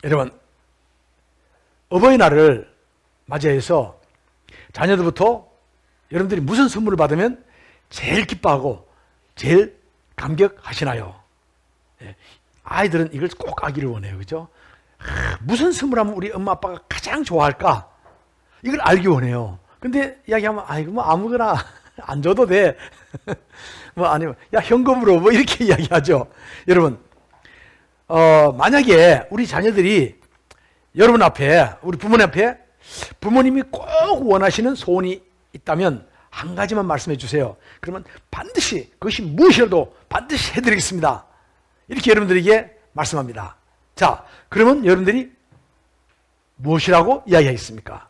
여러분, 어버이날을 맞이해서 자녀들부터 여러분들이 무슨 선물을 받으면 제일 기뻐하고 제일 감격하시나요? 아이들은 이걸 꼭 아기를 원해요. 그죠? 무슨 선물하면 우리 엄마 아빠가 가장 좋아할까? 이걸 알기 원해요. 근데 이야기하면 아이고 뭐 아무거나 안 줘도 돼. 뭐 아니면 야 현금으로 뭐 이렇게 이야기하죠. 여러분, 만약에 우리 자녀들이 여러분 앞에, 우리 부모님 앞에 부모님이 꼭 원하시는 소원이 있다면 한 가지만 말씀해 주세요. 그러면 반드시 그것이 무엇이라도 반드시 해드리겠습니다. 이렇게 여러분들에게 말씀합니다. 자, 그러면 여러분들이 무엇이라고 이야기하겠습니까?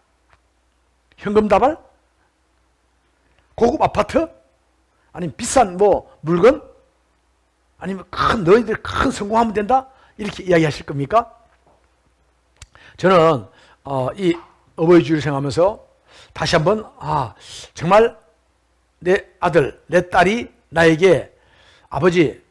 현금 다발? 고급 아파트? 아니면 비싼 뭐 물건? 아니면 너희들 큰 성공하면 된다? 이렇게 이야기하실 겁니까? 저는 이 어버이 주일을 생각하면서 다시 한번 정말 내 아들, 내 딸이 나에게 아버지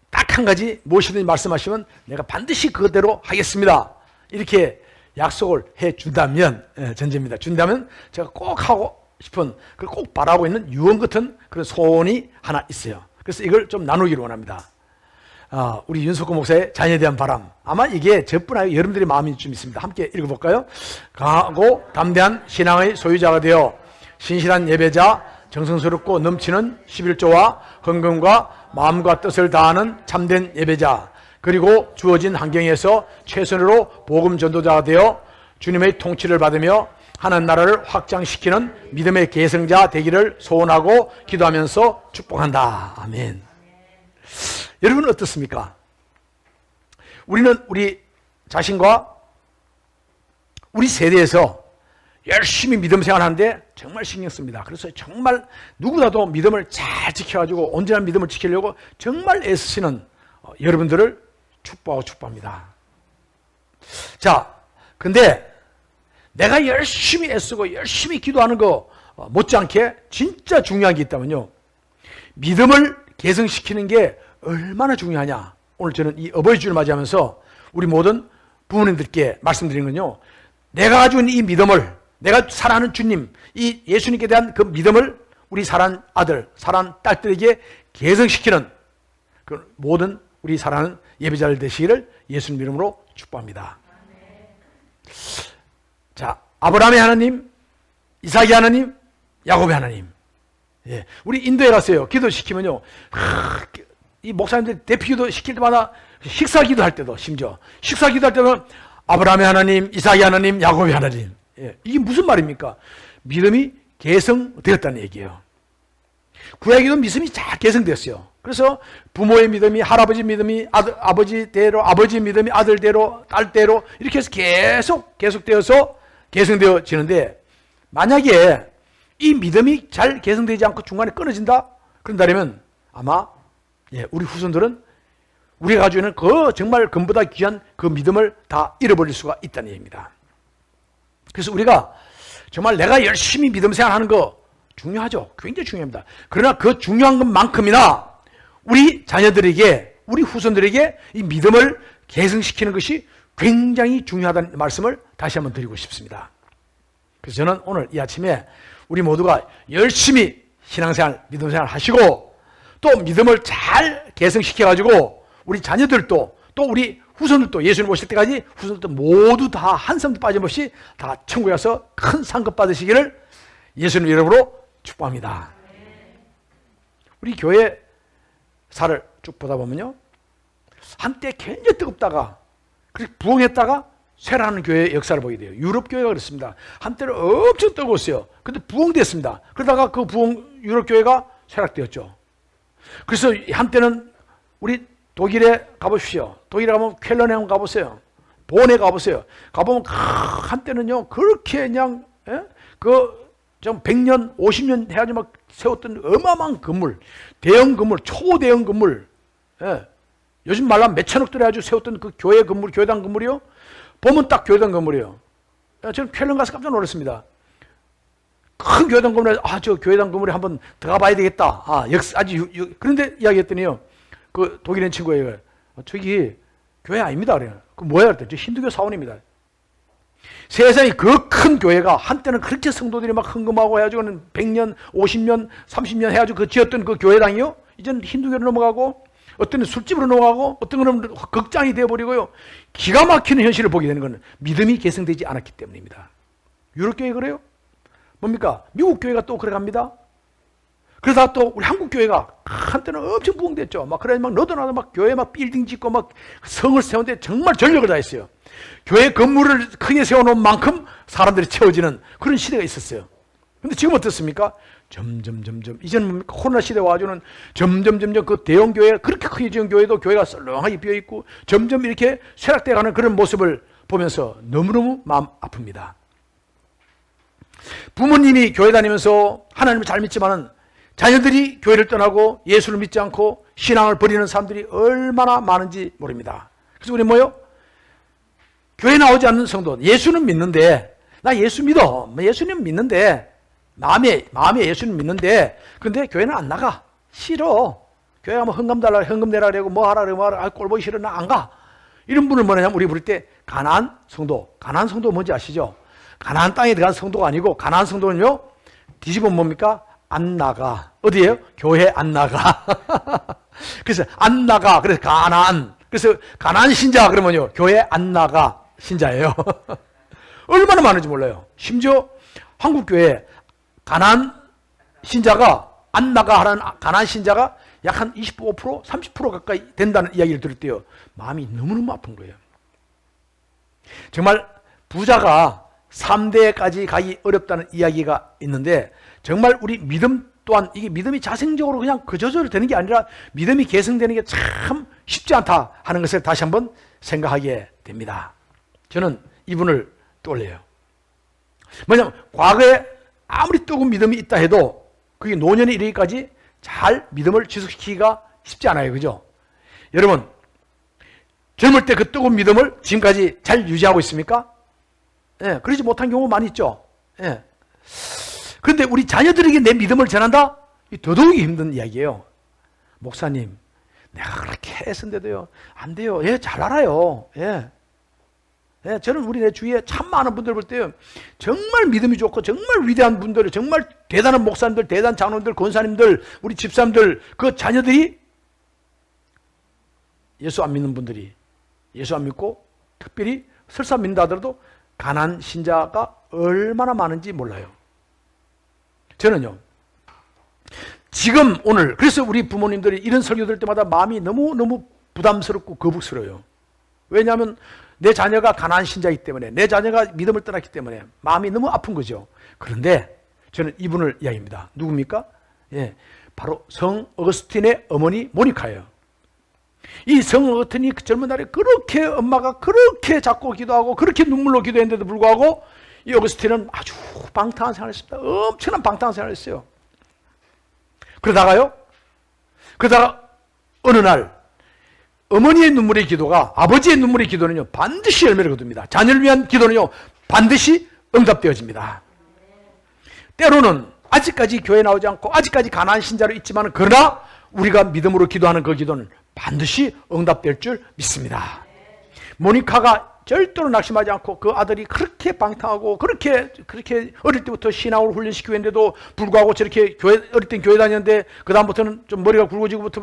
딱 한 가지 무엇이든지 말씀하시면 내가 반드시 그대로 하겠습니다. 이렇게 약속을 해준다면, 전제입니다. 준다면 제가 꼭 하고 싶은, 꼭 바라고 있는 유언 같은 그런 소원이 하나 있어요. 그래서 이걸 좀 나누기를 원합니다. 우리 윤석호 목사의 자녀에 대한 바람. 아마 이게 저뿐 아니고 여러분들의 마음이 좀 있습니다. 함께 읽어볼까요? 강하고 담대한 신앙의 소유자가 되어 신실한 예배자, 정성스럽고 넘치는 11조와 헌금과 마음과 뜻을 다하는 참된 예배자, 그리고 주어진 환경에서 최선으로 복음 전도자가 되어 주님의 통치를 받으며 하나님 나라를 확장시키는 믿음의 계승자 되기를 소원하고 기도하면서 축복한다. 아멘. 여러분은 어떻습니까? 우리는 우리 자신과 우리 세대에서 열심히 믿음 생활하는데 정말 신경 씁니다. 그래서 정말 누구라도 믿음을 잘 지켜가지고 온전한 믿음을 지키려고 정말 애쓰시는 여러분들을 축복하고 축복합니다. 자, 근데 내가 열심히 애쓰고 열심히 기도하는 거 못지않게 진짜 중요한 게 있다면요, 믿음을 계승시키는 게 얼마나 중요하냐. 오늘 저는 이 어버이 주를 맞이하면서 우리 모든 부모님들께 말씀드리는 건요, 내가 가지고 있는 이 믿음을, 내가 사랑하는 주님, 이 예수님께 대한 그 믿음을 우리 사랑하는 아들, 사랑하는 딸들에게 계승시키는 그 모든 우리 사랑하는 예배자를 되시기를 예수님 이름으로 축복합니다. 자, 아브라함의 하나님, 이삭의 하나님, 야곱의 하나님. 예, 우리 인도에 갔어요. 기도시키면요, 이 목사님들 대피기도 시킬 때마다 식사기도 할 때도, 심지어 식사기도 할 때는 아브라함의 하나님, 이삭의 하나님, 야곱의 하나님. 예, 이게 무슨 말입니까? 믿음이 계승되었다는 얘기예요. 구약에도 믿음이 잘 계승되었어요. 그래서 부모의 믿음이, 할아버지 믿음이 아버지대로, 아버지 믿음이 아들대로, 딸대로 이렇게 해서 계속되어서 계승되어지는데, 만약에 이 믿음이 잘 계승되지 않고 중간에 끊어진다? 그런다면 아마 우리 후손들은 우리가 가지고 있는 그 정말 금보다 귀한 그 믿음을 다 잃어버릴 수가 있다는 얘기입니다. 그래서 우리가 정말 내가 열심히 믿음 생활하는 거 중요하죠. 굉장히 중요합니다. 그러나 그 중요한 것만큼이나 우리 자녀들에게, 우리 후손들에게 이 믿음을 계승시키는 것이 굉장히 중요하다는 말씀을 다시 한번 드리고 싶습니다. 그래서 저는 오늘 이 아침에 우리 모두가 열심히 신앙생활, 믿음생활 하시고 또 믿음을 잘 계승시켜가지고 우리 자녀들도 또 우리 후손들도 예수님 오실 때까지 후손들도 모두 다 한 사람도 빠짐없이 다 천국에 가서 큰 상급 받으시기를 예수님 이름으로 축복합니다. 우리 교회사를 쭉 보다 보면요, 한때 굉장히 뜨겁다가 그렇게 부흥했다가 쇠라는 교회의 역사를 보게 돼요. 유럽 교회가 그렇습니다. 한때는 엄청 뜨거웠어요. 근데 부흥됐습니다. 그러다가 그 유럽 교회가 쇠락되었죠. 그래서 한때는 우리 독일에 가보십시오. 독일에 가면 쾰른에 한번 가보세요. 본에 가보세요. 가보면 한때는요, 그렇게 그냥 좀 100년, 50년 해가지고 막 세웠던 어마어마한 건물, 대형 건물, 초대형 건물, 요즘 말로 하면 몇천억 들여 가지고 세웠던 그 교회 건물, 교회당 건물이요, 보면 딱 교회당 건물이에요. 저는 쾰른 가서 깜짝 놀랐습니다. 큰 교회당 건물에, 저 교회당 건물에 한번 들어가 봐야 되겠다. 그런데 이야기했더니요, 그 독일인 친구가 저기 교회 아닙니다. 그래요. 그 뭐야? 그랬더니 힌두교 사원입니다. 세상에 그 큰 교회가 한때는 그렇게 성도들이 막 흥금하고 해가지고 100년, 50년, 30년 해가지고 그 지었던 그 교회당이요. 이제는 힌두교로 넘어가고 어떤 건 술집으로 넘어가고 어떤 건 극장이 되어버리고요. 기가 막히는 현실을 보게 되는 것은 믿음이 개성되지 않았기 때문입니다. 유럽교회 그래요? 뭡니까? 미국 교회가 또 그래 갑니다. 그러다가 또 우리 한국 교회가 한때는 엄청 부흥됐죠. 막 그래 막 너도 나도 막 교회 막 빌딩 짓고 막 성을 세우는데 정말 전력을 다했어요. 교회 건물을 크게 세워놓은 만큼 사람들이 채워지는 그런 시대가 있었어요. 근데 지금 어떻습니까? 점점 이제는 뭡니까? 코로나 시대 와가지고는 점점 그 대형 교회 그렇게 크게 지은 교회도 교회가 썰렁하게 비어 있고 점점 이렇게 쇠락돼가는 그런 모습을 보면서 너무너무 마음 아픕니다. 부모님이 교회 다니면서 하나님을 잘 믿지만은 자녀들이 교회를 떠나고 예수를 믿지 않고 신앙을 버리는 사람들이 얼마나 많은지 모릅니다. 그래서 우리 뭐요? 교회 나오지 않는 성도, 예수는 믿는데, 나 예수 믿어. 예수님 믿는데, 마음에 예수님 믿는데, 근데 교회는 안 나가. 싫어. 교회 가면 헌금 내라 그러고 뭐 하라 그러고 아, 꼴 보기 싫어. 나 안 가. 이런 분을 뭐냐면 우리 부를 때 가나안 성도. 가나안 성도 뭔지 아시죠? 가나안 땅에 들어간 성도가 아니고 가나안 성도는요. 뒤집으면 뭡니까? 안 나가. 어디예요? 교회 안 나가. 그래서 안 나가. 그래서 가나안. 그래서 가나안 신자 그러면요. 교회 안 나가 신자예요. 얼마나 많은지 몰라요. 심지어 한국 교회 가나안 신자가 안 나가 하는 가나안 신자가 약 한 25%, 30% 가까이 된다는 이야기를 들을 때요. 마음이 너무너무 아픈 거예요. 정말 부자가 3대까지 가기 어렵다는 이야기가 있는데 정말 우리 믿음 또한 이게 믿음이 자생적으로 그냥 그저저로 되는 게 아니라 믿음이 개성되는 게 참 쉽지 않다 하는 것을 다시 한번 생각하게 됩니다. 저는 이분을 떠올려요. 뭐냐면 과거에 아무리 뜨거운 믿음이 있다 해도 그게 노년에 이르기까지 잘 믿음을 지속시키기가 쉽지 않아요. 그죠? 여러분 젊을 때 그 뜨거운 믿음을 지금까지 잘 유지하고 있습니까? 예, 그러지 못한 경우 많이 있죠. 예. 그런데 우리 자녀들에게 내 믿음을 전한다? 더더욱이 힘든 이야기예요. 목사님, 내가 그렇게 애쓴데도요, 안 돼요. 예, 잘 알아요. 예. 예, 저는 우리 내 주위에 참 많은 분들 볼 때요, 정말 믿음이 좋고, 정말 위대한 분들, 정말 대단한 목사님들, 대단한 장로님들, 권사님들, 우리 집사님들, 그 자녀들이 예수 안 믿는 분들이, 예수 안 믿고, 특별히 설사 믿는다 하더라도, 가난 신자가 얼마나 많은지 몰라요. 저는요, 지금 오늘, 그래서 우리 부모님들이 이런 설교 들을 때마다 마음이 너무너무 부담스럽고 거북스러워요. 왜냐하면 내 자녀가 가난한 신자이기 때문에, 내 자녀가 믿음을 떠났기 때문에 마음이 너무 아픈 거죠. 그런데 저는 이분을 이야기합니다. 누굽니까? 예, 바로 성 어거스틴의 어머니 모니카예요. 이 성 어거스틴이 그 젊은 날에 그렇게 엄마가 그렇게 작고 기도하고 그렇게 눈물로 기도했는데도 불구하고 이 어거스틴은 아주 방탕한 생활을 했습니다. 엄청난 방탕한 생활을 했어요. 그러다가 어느 날 어머니의 눈물의 기도가, 아버지의 눈물의 기도는요 반드시 열매를 거둡니다. 자녀를 위한 기도는요 반드시 응답되어집니다. 때로는 아직까지 교회 나오지 않고 아직까지 가난한 신자로 있지만, 그러나 우리가 믿음으로 기도하는 그 기도는 반드시 응답될 줄 믿습니다. 모니카가 절대로 낙심하지 않고 그 아들이 그렇게 방탕하고 그렇게 어릴 때부터 신앙을 훈련시키고 했는데도 불구하고 저렇게 어릴 땐 교회 다녔는데 그 다음부터는 좀 머리가 굵어지고부터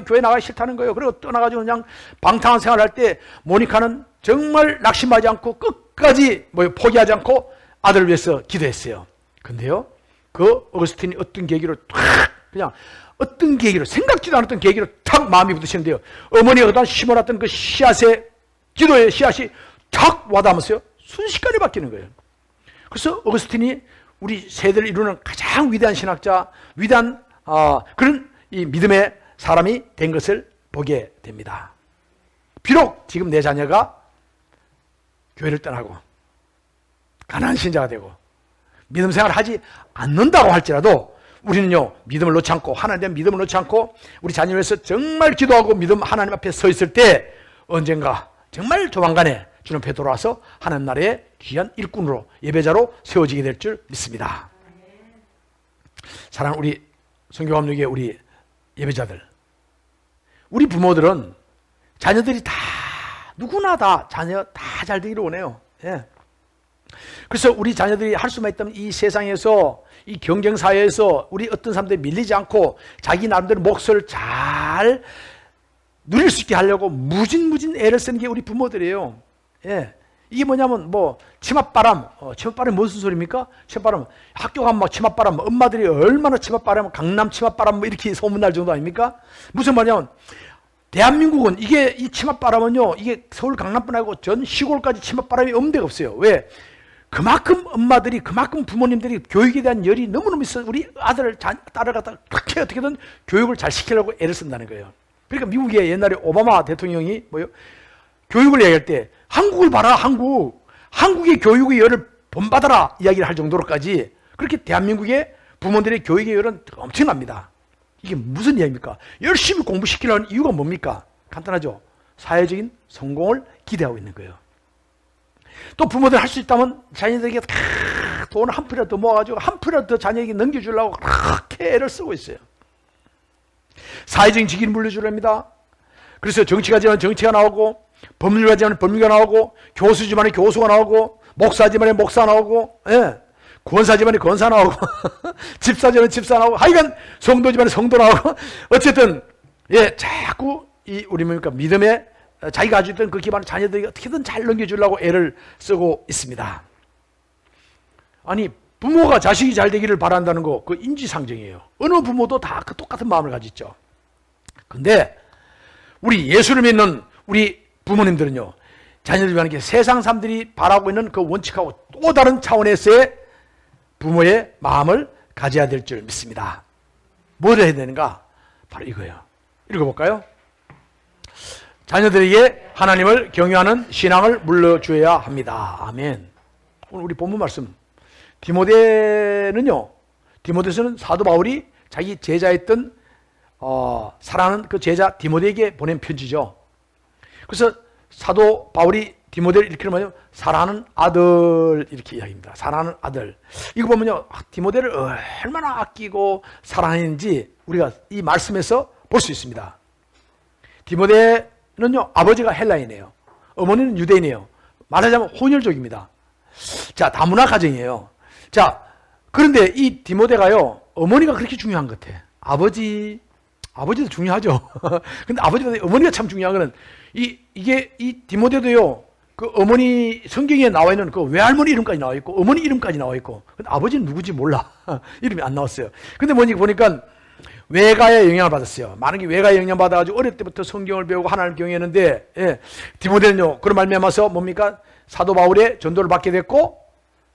교회 나가기 싫다는 거예요. 그리고 떠나가지고 그냥 방탕한 생활을 할 때 모니카는 정말 낙심하지 않고 끝까지 포기하지 않고 아들을 위해서 기도했어요. 근데요, 그 어거스틴이 어떤 계기로 그냥 어떤 계기로, 생각지도 않았던 계기로 탁 마음이 부딪히는데요, 어머니가 그동안 심어놨던 그 씨앗의 기도의 씨앗이 탁 와닿으면서요 순식간에 바뀌는 거예요. 그래서 어거스틴이 우리 세대를 이루는 가장 위대한 신학자, 위대한 그런 이 믿음의 사람이 된 것을 보게 됩니다. 비록 지금 내 자녀가 교회를 떠나고 가난한 신자가 되고 믿음 생활을 하지 않는다고 할지라도 우리는요 믿음을 놓지 않고, 하나님에 대한 믿음을 놓지 않고 우리 자녀를 위해서 정말 기도하고 믿음 하나님 앞에 서 있을 때 언젠가 정말 조만간에 주님 앞에 돌아와서 하나님 나라의 귀한 일꾼으로, 예배자로 세워지게 될 줄 믿습니다. 사랑하는 우리 성교감독의 우리 예배자들, 우리 부모들은 자녀들이 다 누구나 다 자녀 다 잘 되기를 원해요. 예. 그래서 우리 자녀들이 할 수만 있다면 이 세상에서, 이 경쟁 사회에서 우리 어떤 사람들이 밀리지 않고 자기 나름대로 몫을 잘 누릴 수 있게 하려고 무진 애를 쓰는 게 우리 부모들이에요. 예. 이게 뭐냐면 치맛바람, 치맛바람이 무슨 소리입니까? 치맛바람, 학교 가면 막 치맛바람, 엄마들이 얼마나 치맛바람, 강남 치맛바람 이렇게 소문날 정도 아닙니까? 무슨 말이냐면 대한민국은 이 치맛바람은요, 이게 서울 강남뿐 아니고 전 시골까지 치맛바람이 없는 데가 없어요. 왜? 그만큼 엄마들이, 그만큼 부모님들이 교육에 대한 열이 너무너무 있어요. 우리 아들을, 딸을 갖다 그렇게 어떻게든 교육을 잘 시키려고 애를 쓴다는 거예요. 그러니까 미국의 옛날에 오바마 대통령이 교육을 얘기할 때 한국을 봐라, 한국의 교육의 열을 본받아라 이야기를 할 정도로까지 그렇게 대한민국의 부모들의 교육의 열은 엄청납니다. 이게 무슨 이야기입니까? 열심히 공부시키려는 이유가 뭡니까? 간단하죠. 사회적인 성공을 기대하고 있는 거예요. 또 부모들 할 수 있다면 자녀들에게 돈을 한 푼이라도 더 모아가지고 한 푼이라도 더 자녀에게 넘겨주려고 그렇게 애를 쓰고 있어요. 사회적인 직위를 물려주랍니다. 그래서 정치가지만 정치가 나오고, 법률가지만 법률가 나오고, 교수지만에 교수가 나오고, 목사지만에 목사 나오고, 예. 권사지만에 권사 나오고, 집사지만에 집사 나오고, 하여간 성도지만에 성도 나오고, 어쨌든 예, 자꾸 우리 뭡니까 믿음에 자기가 가지고 있던 그 기반을 자녀들에게 어떻게든 잘 넘겨주려고 애를 쓰고 있습니다. 아니, 부모가 자식이 잘 되기를 바란다는 거, 그 인지상정이에요. 어느 부모도 다 그 똑같은 마음을 가지죠. 근데 우리 예수를 믿는 우리 부모님들은요, 자녀들을 위한 게 세상 사람들이 바라고 있는 그 원칙하고 또 다른 차원에서의 부모의 마음을 가져야 될 줄 믿습니다. 뭘 해야 되는가? 바로 이거예요. 읽어볼까요? 자녀들에게 하나님을 경외하는 신앙을 물려주어야 합니다. 아멘. 오늘 우리 본문 말씀, 디모데서는 사도 바울이 자기 제자였던 사랑하는 그 제자 디모데에게 보낸 편지죠. 그래서 사도 바울이 디모데를 이렇게 말하면 사랑하는 아들 이렇게 이야기합니다. 사랑하는 아들. 이거 보면요, 디모데를 얼마나 아끼고 사랑했는지 우리가 이 말씀에서 볼 수 있습니다. 디모데는요, 아버지가 헬라인이에요. 어머니는 유대인이에요. 말하자면 혼혈족입니다. 자, 다문화 가정이에요. 자, 그런데 이 디모데가요, 어머니가 그렇게 중요한 것 같아. 아버지도 중요하죠. 근데 아버지보다 어머니가 참 중요한 거는 이게 디모데도요, 그 어머니 성경에 나와 있는 그 외할머니 이름까지 나와 있고 어머니 이름까지 나와 있고, 근데 아버지는 누구지 몰라. 이름이 안 나왔어요. 근데 보니까 외가의 영향을 받았어요. 많은 게 외가의 영향을 받아가지고 어릴 때부터 성경을 배우고 하나님을 경외했는데, 예, 디모데는요, 그런 말미암아서 뭡니까? 사도 바울의 전도를 받게 됐고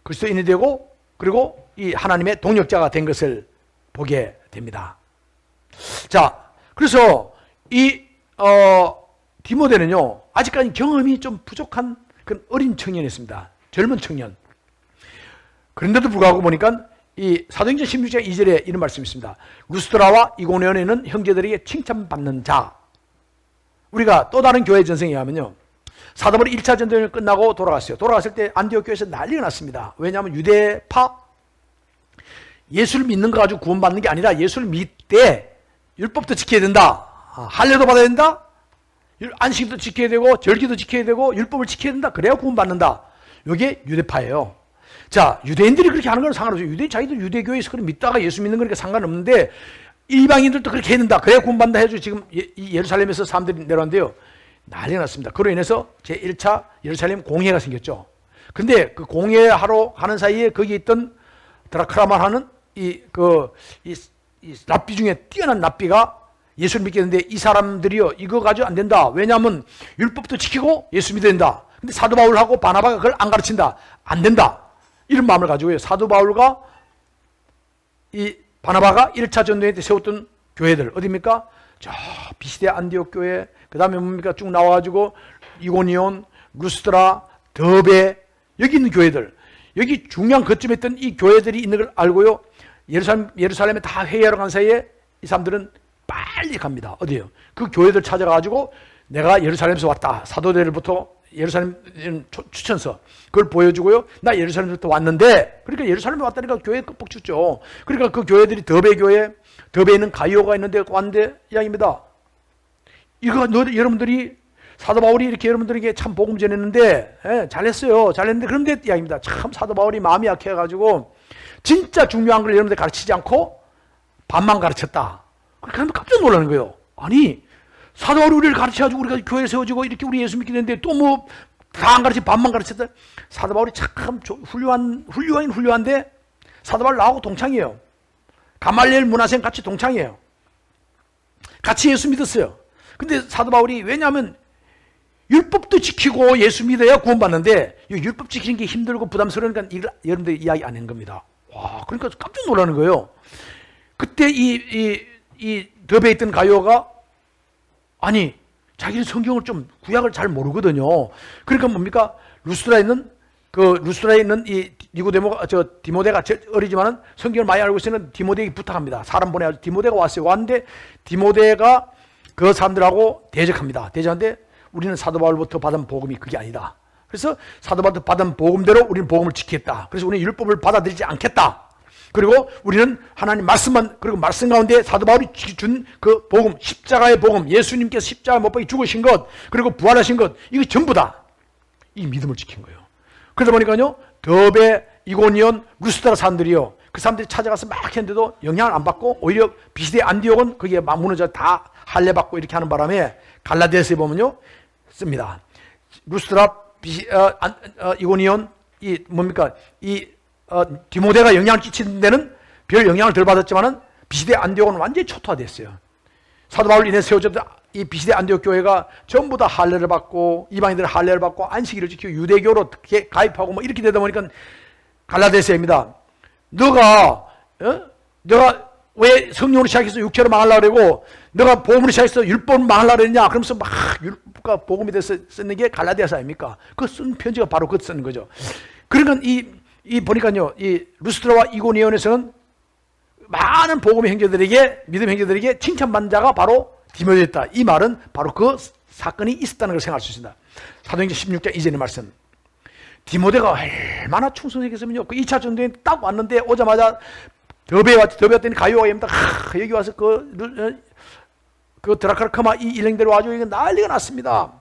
그리스도인이 되고, 그리고 이 하나님의 동역자가 된 것을 보게 됩니다. 자, 그래서 디모데는요, 아직까지 경험이 좀 부족한 그런 어린 청년이었습니다. 젊은 청년. 그런데도 불구하고 보니까 이 사도행전 16장 2절에 이런 말씀이 있습니다. 루스드라와 이고니온에는 형제들에게 칭찬받는 자. 우리가 또 다른 교회 전생에 하면요, 사도 바울이 1차 전쟁이 끝나고 돌아갔어요. 돌아갔을 때 안디옥 교회에서 난리가 났습니다. 왜냐하면 유대파, 예수를 믿는 거 가지고 구원받는 게 아니라 예수를 믿되 율법도 지켜야 된다, 할례도 받아야 된다, 안식도 지켜야 되고 절기도 지켜야 되고 율법을 지켜야 된다, 그래야 구원받는다. 이게 유대파예요. 자, 유대인들이 그렇게 하는 건 상관없어요. 유대인 자기도 유대교에서 그렇게 믿다가 예수 믿는 거니까 상관없는데, 이방인들도 그렇게 해야 된다, 그래야 구원받는다 해가지고 지금 이 예루살렘에서 사람들이 내려왔는데요, 난리가 났습니다. 그로 인해서 제1차 예루살렘 공회가 생겼죠. 근데 그 공회하러 가는 사이에 거기 있던 드라크라만 하는 이 랍비 중에 뛰어난 랍비가 예수를 믿게 되는데, 이 사람들이요, 이거 가지고 안 된다. 왜냐하면 율법도 지키고 예수 믿어야 된다. 근데 사도 바울하고 바나바가 그걸 안 가르친다. 안 된다. 이런 마음을 가지고요, 사도 바울과 이 바나바가 1차 전도회 때 세웠던 교회들, 어디입니까? 저 비시대 안디옥 교회, 그 다음에 뭡니까? 쭉 나와가지고 이고니온, 루스드라, 더베, 여기 있는 교회들, 여기 중요한 거점에 있던 이 교회들이 있는 걸 알고요, 예루살렘에 다 회의하러 간 사이에 이 사람들은 빨리 갑니다. 어디요? 그 교회들 찾아가지고 내가 예루살렘에서 왔다, 사도들부터 예루살렘 추천서 그걸 보여주고요, 나 예루살렘부터 왔는데, 그러니까 예루살렘에 왔다니까 교회에 흠뻑 춥죠. 그러니까 그 교회들이 더베 교회, 더베에 있는 가이오가 있는데 왔는데 이야기입니다. 이거 여러분들이 사도 바울이 이렇게 여러분들에게 참 복음 전했는데, 예, 잘했어요. 잘했는데, 그런데 이야기입니다. 참 사도 바울이 마음이 약해가지고, 진짜 중요한 걸 여러분들 가르치지 않고, 반만 가르쳤다. 그러면 깜짝 놀라는 거예요. 아니, 사도 바울이 우리를 가르쳐가지고 우리가 교회 세워지고, 이렇게 우리 예수 믿게 되는데, 또 뭐, 다 안 가르치, 반만 가르쳤다. 사도 바울이 참 훌륭한데, 사도 바울 나하고 동창이에요. 가말리엘 문화생 같이 동창이에요. 같이 예수 믿었어요. 근데 사도 바울이 왜냐하면 율법도 지키고 예수 믿어야 구원받는데 율법 지키는 게 힘들고 부담스러우니까 이걸 여러분들이 이야기 안 한 겁니다. 와, 그러니까 깜짝 놀라는 거예요. 그때 이 덥에 있던 가룟유다가 아니 자기는 성경을 좀 구약을 잘 모르거든요. 그러니까 뭡니까? 루스드라에 있는 이 디모데가 어리지만은 성경을 많이 알고 있으면 디모데에게 부탁합니다. 사람 보내가지고 디모데가 왔어요. 왔는데 디모데가 그 사람들하고 대적합니다. 대적하는데 우리는 사도 바울부터 받은 복음이 그게 아니다. 그래서 사도 바울부터 받은 복음대로 우리는 복음을 지키겠다. 그래서 우리는 율법을 받아들이지 않겠다. 그리고 우리는 하나님 말씀만, 그리고 말씀 가운데 사도 바울이 준 그 복음, 십자가의 복음, 예수님께서 십자가에 못 박혀 죽으신 것, 그리고 부활하신 것, 이거 전부 다 이 믿음을 지킨 거예요. 그러다 보니까요, 더베, 이고니온, 루스드라 사람들이요, 그 사람들이 찾아가서 막 했는데도 영향을 안 받고 오히려 비시대 안디옥은 거기에 막 무너져 다 할례받고 이렇게 하는 바람에 갈라디아서에 보면요 씁니다. 루스드라, 이고니온, 디모데가 영향을 끼치는 데는 별 영향을 덜 받았지만은 비시대 안디옥은 완전히 초토화됐어요. 사도 바울 인해 세워졌던 이 비시대 안디옥 교회가 전부 다 할례를 받고 이방인들 할례를 받고 안식일을 지키고 유대교로 가입하고 뭐 이렇게 되다 보니까 갈라디아서입니다. 너가 왜 성령으로 시작해서 육체로 망하려고 그러고 너가 복음으로 시작해서 율법으로 망하려고 그랬냐? 그러면서 막 율법과 복음에 대해서 쓰는 게 갈라디아서 아닙니까? 그 쓴 편지가 바로 그거 쓰는 거죠. 그러니까 이 보니까요, 이 루스드라와 이고니온에서는 많은 복음의 형제들에게, 믿음 형제들에게 칭찬받는 자가 바로 디모데였다. 이 말은 바로 그 사건이 있었다는 걸 생각할 수 있습니다. 사도행전 16장 이전의 말씀. 디모데가 얼마나 충성했겠으면요. 그 2차 전도에 딱 왔는데 오자마자 더베에 왔더니 가룟유다입니다. 여기 와서 그 드라카르카마 이 일행대로 와가지고 이거 난리가 났습니다.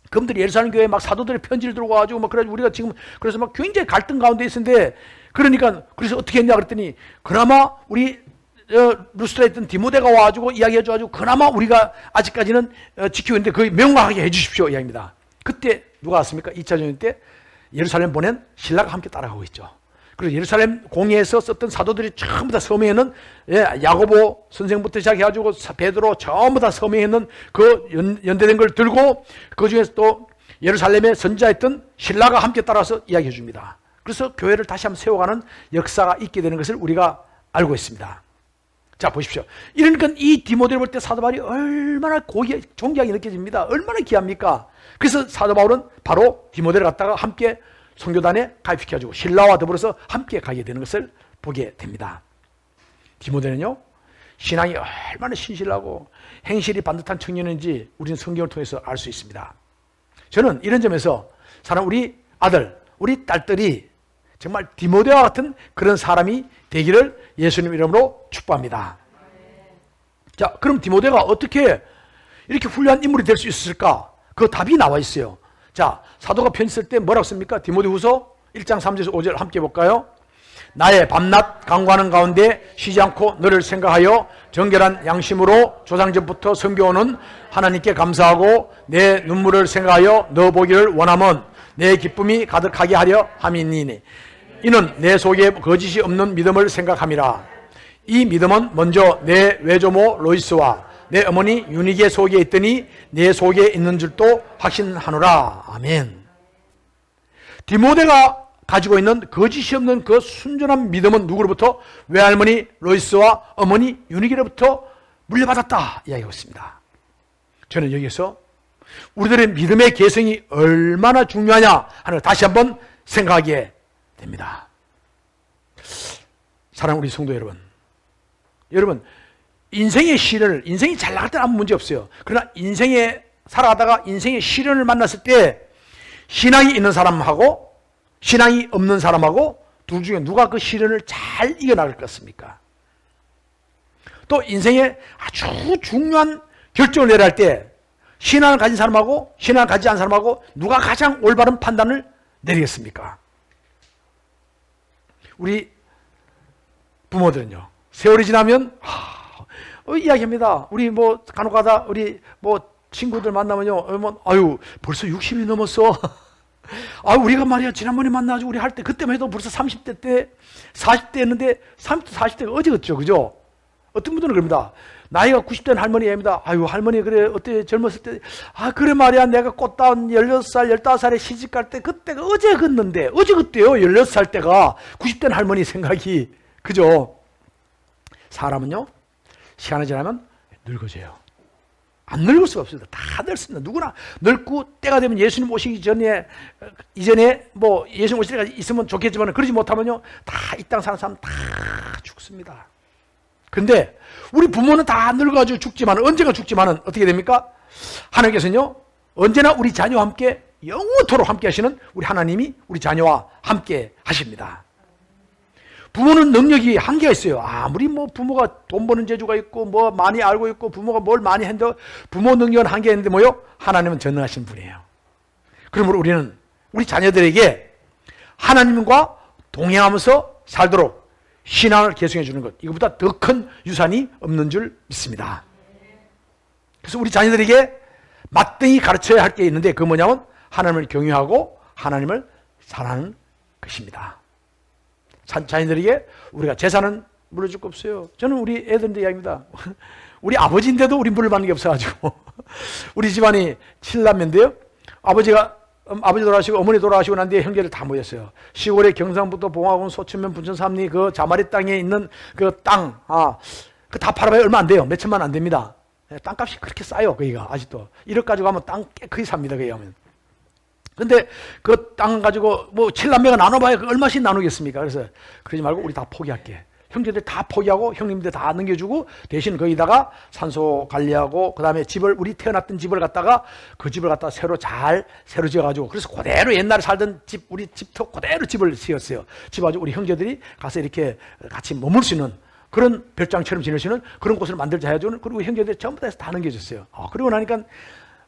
그분들이 예루살렘 교회에 막 사도들의 편지를 들고 와가지고 막 그래가지고 우리가 지금 그래서 막 굉장히 갈등 가운데 있었는데 그러니까 그래서 어떻게 했냐 그랬더니 그나마 우리 루스드라에 있던 디모데가 와가지고 이야기해줘가지고 그나마 우리가 아직까지는 지키고 있는데 그걸 명확하게 해주십시오 이야기입니다. 그때 누가 왔습니까? 2차 전도 때 예루살렘 보낸 신라가 함께 따라가고 있죠. 그리고 예루살렘 공회에서 썼던 사도들이 전부 다 서명했는 야고보 선생부터 시작해가지고 베드로 전부 다 서명했는 그 연대된 걸 들고 그 중에서 또 예루살렘에 선지자였던 신라가 함께 따라서 이야기해 줍니다. 그래서 교회를 다시 한번 세워가는 역사가 있게 되는 것을 우리가 알고 있습니다. 자 보십시오. 이러니까 이 디모데를 볼 때 사도 바울이 얼마나 존귀하게 느껴집니다. 얼마나 귀합니까? 그래서 사도 바울은 바로 디모데를 갖다가 함께 선교단에 가입시켜주고 신라와 더불어서 함께 가게 되는 것을 보게 됩니다. 디모데는요 신앙이 얼마나 신실하고 행실이 반듯한 청년인지 우리는 성경을 통해서 알 수 있습니다. 저는 이런 점에서 우리 아들, 우리 딸들이 정말 디모데와 같은 그런 사람이 되기를 예수님 이름으로 축복합니다. 자, 그럼 디모데가 어떻게 이렇게 훌륭한 인물이 될 수 있을까? 그 답이 나와 있어요. 자, 사도가 편지 쓸 때 뭐라고 씁니까? 디모데후서 1장 3절에서 5절 함께 볼까요? 나의 밤낮 강구하는 가운데 쉬지 않고 너를 생각하여 정결한 양심으로 조상전부터 섬겨오는 하나님께 감사하고 내 눈물을 생각하여 너 보기를 원하면 내 기쁨이 가득하게 하려 함이니니 이는 내 속에 거짓이 없는 믿음을 생각함이라. 이 믿음은 먼저 내 외조모 로이스와 내 어머니 유니게 속에 있더니 내 속에 있는 줄도 확신하노라. 아멘. 디모데가 가지고 있는 거짓이 없는 그 순전한 믿음은 누구로부터? 외할머니 로이스와 어머니 유니게로부터 물려받았다 이야기하고 있습니다. 저는 여기서 우리들의 믿음의 개성이 얼마나 중요하냐 하는 걸 다시 한번 생각하게 됩니다. 사랑하는 우리 성도 여러분 인생의 시련을, 인생이 잘 나갈 때는 아무 문제 없어요. 그러나 인생에 살아가다가 인생의 시련을 만났을 때 신앙이 있는 사람하고 신앙이 없는 사람하고 둘 중에 누가 그 시련을 잘 이겨나갈 것 같습니까? 또 인생에 아주 중요한 결정을 내려야 할 때 신앙을 가진 사람하고 신앙을 가지지 않은 사람하고 누가 가장 올바른 판단을 내리겠습니까? 우리 부모들은요, 세월이 지나면 이야기합니다. 우리 뭐 간혹가다 우리 뭐 친구들 만나면요, 아유 벌써 60이 넘었어. 우리가 말이야 지난번에 만나가지고 우리 할 때 그때만 해도 벌써 30대 때 40대였는데 30대 40대가 어제 같죠, 그죠? 어떤 분들은 그럽니다. 나이가 90대는 할머니입니다. 아유 할머니 그래 어때 젊었을 때 그래 말이야 내가 꽃다운 16살 15살에 시집갈 때 그때가 어제 걷는데 어제 그때요 16살 때가 90대는 할머니 생각이, 그죠? 사람은요 시간이 지나면 늙어져요. 안 늙을 수가 없습니다. 다 늙습니다. 누구나 늙고 때가 되면 예수님 오시기 전에 이전에 뭐 예수님 오실 때까지 있으면 좋겠지만 그러지 못하면요 다 이 땅 사는 사람 다 죽습니다. 그런데 우리 부모는 다 늙어가지고 죽지만 언젠가 죽지만은 어떻게 됩니까? 하나님께서는요 언제나 우리 자녀와 함께 영원토록 함께 하시는 우리 하나님이 우리 자녀와 함께 하십니다. 부모는 능력이 한계가 있어요. 아무리 뭐 부모가 돈 버는 재주가 있고 뭐 많이 알고 있고 부모가 뭘 많이 했는데 부모 능력은 한계가 있는데 뭐요? 하나님은 전능하신 분이에요. 그러므로 우리는 우리 자녀들에게 하나님과 동행하면서 살도록 신앙을 계승해 주는 것, 이것보다 더 큰 유산이 없는 줄 믿습니다. 그래서 우리 자녀들에게 마땅히 가르쳐야 할 게 있는데 그건 뭐냐면 하나님을 경외하고 하나님을 사랑하는 것입니다. 자녀들에게 우리가 재산은 물어줄 거 없어요. 저는 우리 애들한테 이야기합니다. 우리 아버지인데도 우리 물을 받는 게 없어가지고 우리 집안이 7남매인데요 아버지 돌아가시고 어머니 돌아가시고 난 뒤에 형제들 다 모였어요. 시골의 경상북도 봉화군 소천면 분천 삼리 그 자마리 땅에 있는 그 땅, 그 다 팔아봐야 얼마 안 돼요. 몇 천만 안 됩니다. 땅값이 그렇게 싸요. 거기가 아직도 1억 가지고 하면 땅 꽤 크게 삽니다. 거기 하면. 근데 그 땅 가지고 뭐 7남매가 나눠봐야 얼마씩 나누겠습니까? 그래서 그러지 말고 우리 다 포기할게. 형제들 다 포기하고 형님들 다 넘겨주고 대신 거기다가 산소 관리하고 그 다음에 집을 우리 태어났던 집을 갖다가 그 집을 갖다가 새로 지어가지고 그래서 그대로 옛날에 살던 집 우리 집터 그대로 집을 지었어요. 집 아주 우리 형제들이 가서 이렇게 같이 머물 수 있는 그런 별장처럼 지낼 수 있는 그런 곳을 만들자 해가지고 그리고 형제들이 전부 다 넘겨줬어요. 그러고 나니까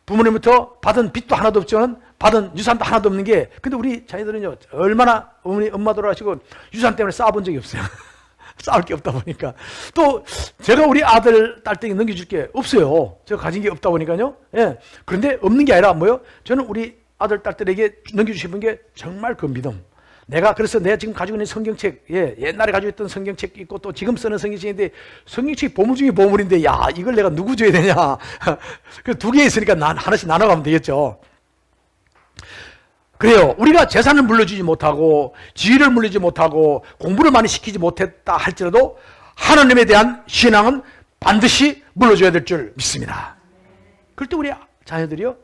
부모님부터 받은 빚도 하나도 없지만 받은 유산도 하나도 없는 게, 근데 우리 자녀들은요 얼마나 엄마 돌아가시고 유산 때문에 싸워본 적이 없어요. 싸울 게 없다 보니까. 또 제가 우리 아들 딸에게 넘겨줄 게 없어요. 제가 가진 게 없다 보니까요. 예. 그런데 없는 게 아니라 뭐예요? 저는 우리 아들 딸들에게 넘겨주시는 게 정말 그 믿음. 그래서 내가 지금 가지고 있는 성경책, 옛날에 가지고 있던 성경책 있고 또 지금 쓰는 성경책인데 성경책이 보물 중에 보물인데 이걸 내가 누구 줘야 되냐. 그 두 개 있으니까 하나씩 나눠가면 되겠죠. 그래요. 우리가 재산을 물려주지 못하고 지위를 물리지 못하고 공부를 많이 시키지 못했다 할지라도 하나님에 대한 신앙은 반드시 물려줘야 될 줄 믿습니다. 그럴 때 우리 자녀들이요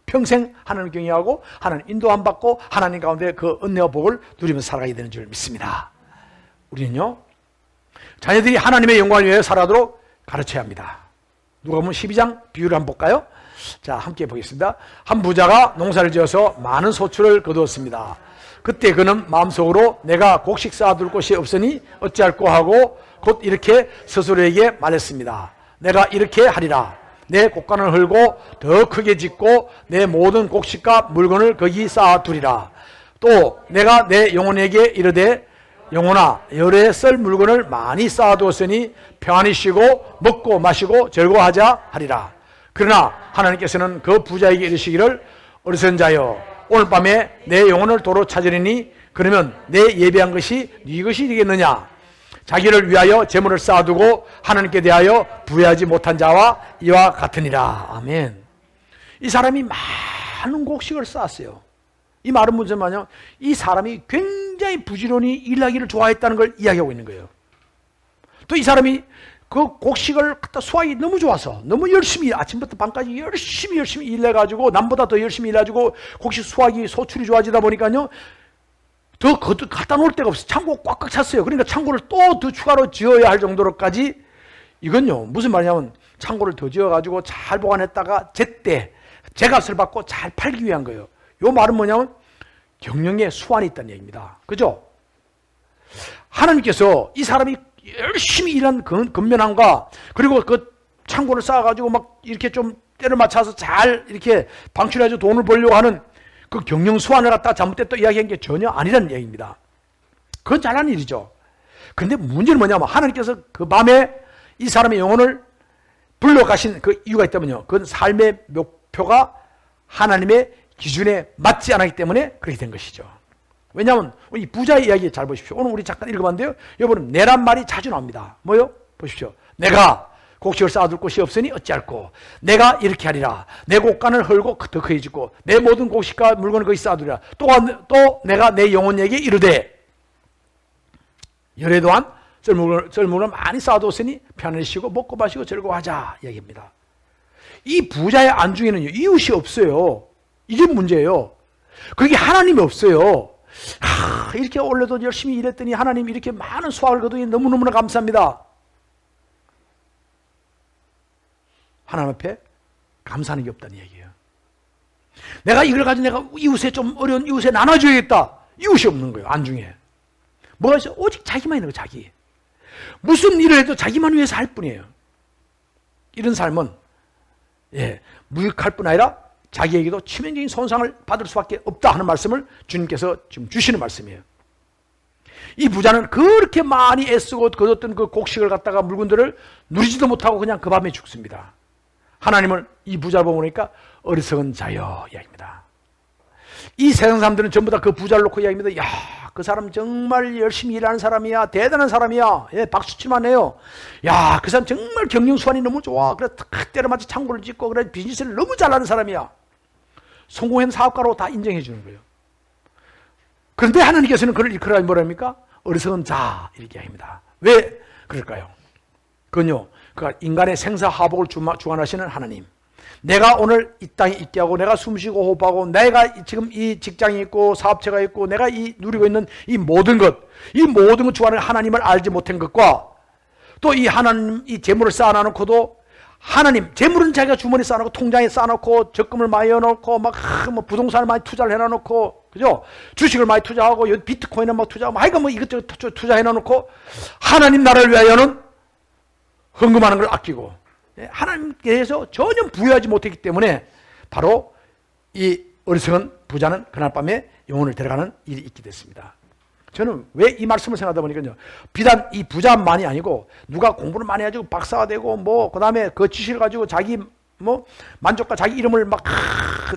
평생 하나님 경외하고 하나님 인도함 받고 하나님 가운데 그 은혜와 복을 누리면서 살아가야 되는 줄 믿습니다. 우리는요 자녀들이 하나님의 영광을 위하여 살아가도록 가르쳐야 합니다. 누가복음 12장 비유를 한번 볼까요? 자, 함께 보겠습니다. 한 부자가 농사를 지어서 많은 소출을 거두었습니다. 그때 그는 마음속으로 내가 곡식 쌓아둘 곳이 없으니 어찌할꼬 하고 곧 이렇게 스스로에게 말했습니다. 내가 이렇게 하리라. 내 곡간을 헐고 더 크게 짓고 내 모든 곡식과 물건을 거기 쌓아두리라. 또 내가 내 영혼에게 이르되 영혼아 열에 쓸 물건을 많이 쌓아두었으니 평안히 쉬고 먹고 마시고 즐거워하자 하리라. 그러나 하나님께서는 그 부자에게 이르시기를 어리석은 자여 오늘 밤에 내 영혼을 도로 찾으리니 그러면 내 예비한 것이 네 것이 되겠느냐. 자기를 위하여 재물을 쌓아두고 하나님께 대하여 부여하지 못한 자와 이와 같으니라. 아멘. 이 사람이 많은 곡식을 쌓았어요. 이 말은 무슨 말이냐, 이 사람이 굉장히 부지런히 일하기를 좋아했다는 걸 이야기하고 있는 거예요. 또 이 사람이 그 곡식을 갖다 수확이 너무 좋아서 너무 열심히 아침부터 밤까지 열심히 일해가지고 남보다 더 열심히 일해가지고 곡식 수확이 소출이 좋아지다 보니까요 더 갖다 놓을 데가 없어요. 창고 꽉꽉 찼어요. 그러니까 창고를 또 더 추가로 지어야 할 정도로까지. 이건요 무슨 말이냐면 창고를 더 지어가지고 잘 보관했다가 제때 제값을 받고 잘 팔기 위한 거예요. 요 말은 뭐냐면 경영에 수완이 있다는 얘기입니다. 그죠? 하나님께서 이 사람이 열심히 일한 근면함과 그리고 그 창고를 쌓아가지고 막 이렇게 좀 때를 맞춰서 잘 이렇게 방출해서 돈을 벌려고 하는 그 경영 수완을 갖다가 잘못됐다 이야기한 게 전혀 아니라는 얘기입니다. 그건 잘하는 일이죠. 그런데 문제는 뭐냐면 하나님께서 그 밤에 이 사람의 영혼을 불러가신 그 이유가 있다면요. 그건 삶의 목표가 하나님의 기준에 맞지 않았기 때문에 그렇게 된 것이죠. 왜냐하면 이 부자의 이야기 잘 보십시오. 오늘 우리 잠깐 읽어봤는데요. 여러분 내란 말이 자주 나옵니다. 뭐요? 보십시오. 내가 곡식을 쌓아둘 곳이 없으니 어찌할꼬. 내가 이렇게 하리라. 내 곡간을 헐고 더 커해지고 내 모든 곡식과 물건을 거기 쌓아두리라. 또 내가 내 영혼에게 이르되 열에 또한 썰물을 많이 쌓아뒀으니 편안히 쉬고 먹고 마시고 즐거워하자 얘기입니다. 이 부자의 안중에는 이웃이 없어요. 이게 문제예요. 그게 하나님이 없어요. 이렇게 원래도 열심히 일했더니 하나님 이렇게 많은 수확을 거두니 너무너무나 감사합니다. 하나님 앞에 감사하는 게 없다는 얘기예요. 내가 이걸 가지고 내가 이웃에 좀 어려운 이웃에 나눠줘야겠다. 이웃이 없는 거예요. 안중에. 뭐가 있어? 오직 자기만 있는 거예요. 자기. 무슨 일을 해도 자기만 위해서 할 뿐이에요. 이런 삶은 무익할 뿐 아니라 자기에게도 치명적인 손상을 받을 수밖에 없다 하는 말씀을 주님께서 지금 주시는 말씀이에요. 이 부자는 그렇게 많이 애쓰고 거뒀던 그 곡식을 갖다가 물건들을 누리지도 못하고 그냥 그 밤에 죽습니다. 하나님은 이 부자를 보니까 어리석은 자여 이야기입니다. 이 세상 사람들은 전부 다 그 부자를 놓고 이야기합니다. 야, 그 사람 정말 열심히 일하는 사람이야. 대단한 사람이야. 박수치만 해요. 야, 그 사람 정말 경영수완이 너무 좋아. 그래 때려 맞춰 창고를 짓고 그래 비즈니스를 너무 잘하는 사람이야. 성공한 사업가로 다 인정해 주는 거예요. 그런데 하나님께서는 그를 일컬어 뭐랍니까? 어리석은 자 이렇게 합니다. 왜 그럴까요? 그건요, 그러니까 인간의 생사화복을 주관하시는 하나님. 내가 오늘 이 땅에 있게 하고 내가 숨쉬고 호흡하고 내가 지금 이 직장이 있고 사업체가 있고 내가 누리고 있는 이 모든 것 주관하는 하나님을 알지 못한 것과 또 이 하나님 이 재물을 쌓아놓고도 하나님 재물은 자기가 주머니에 쌓아놓고 통장에 쌓아놓고 적금을 많이 넣어놓고 막 뭐 부동산을 많이 투자를 해놔놓고 그죠? 주식을 많이 투자하고 비트코인을 막 투자하고 하여간 뭐 이것저것 투자해놔놓고 하나님 나라를 위하여는 헌금하는 걸 아끼고 하나님께서 전혀 부여하지 못했기 때문에 바로 이 어리석은 부자는 그날 밤에 영혼을 데려가는 일이 있게 됐습니다. 저는 왜 이 말씀을 생각하다 보니까요, 비단 이 부자만이 아니고 누가 공부를 많이 해가지고 박사가 되고 뭐 그 다음에 그 지식을 가지고 자기 뭐 만족과 자기 이름을 막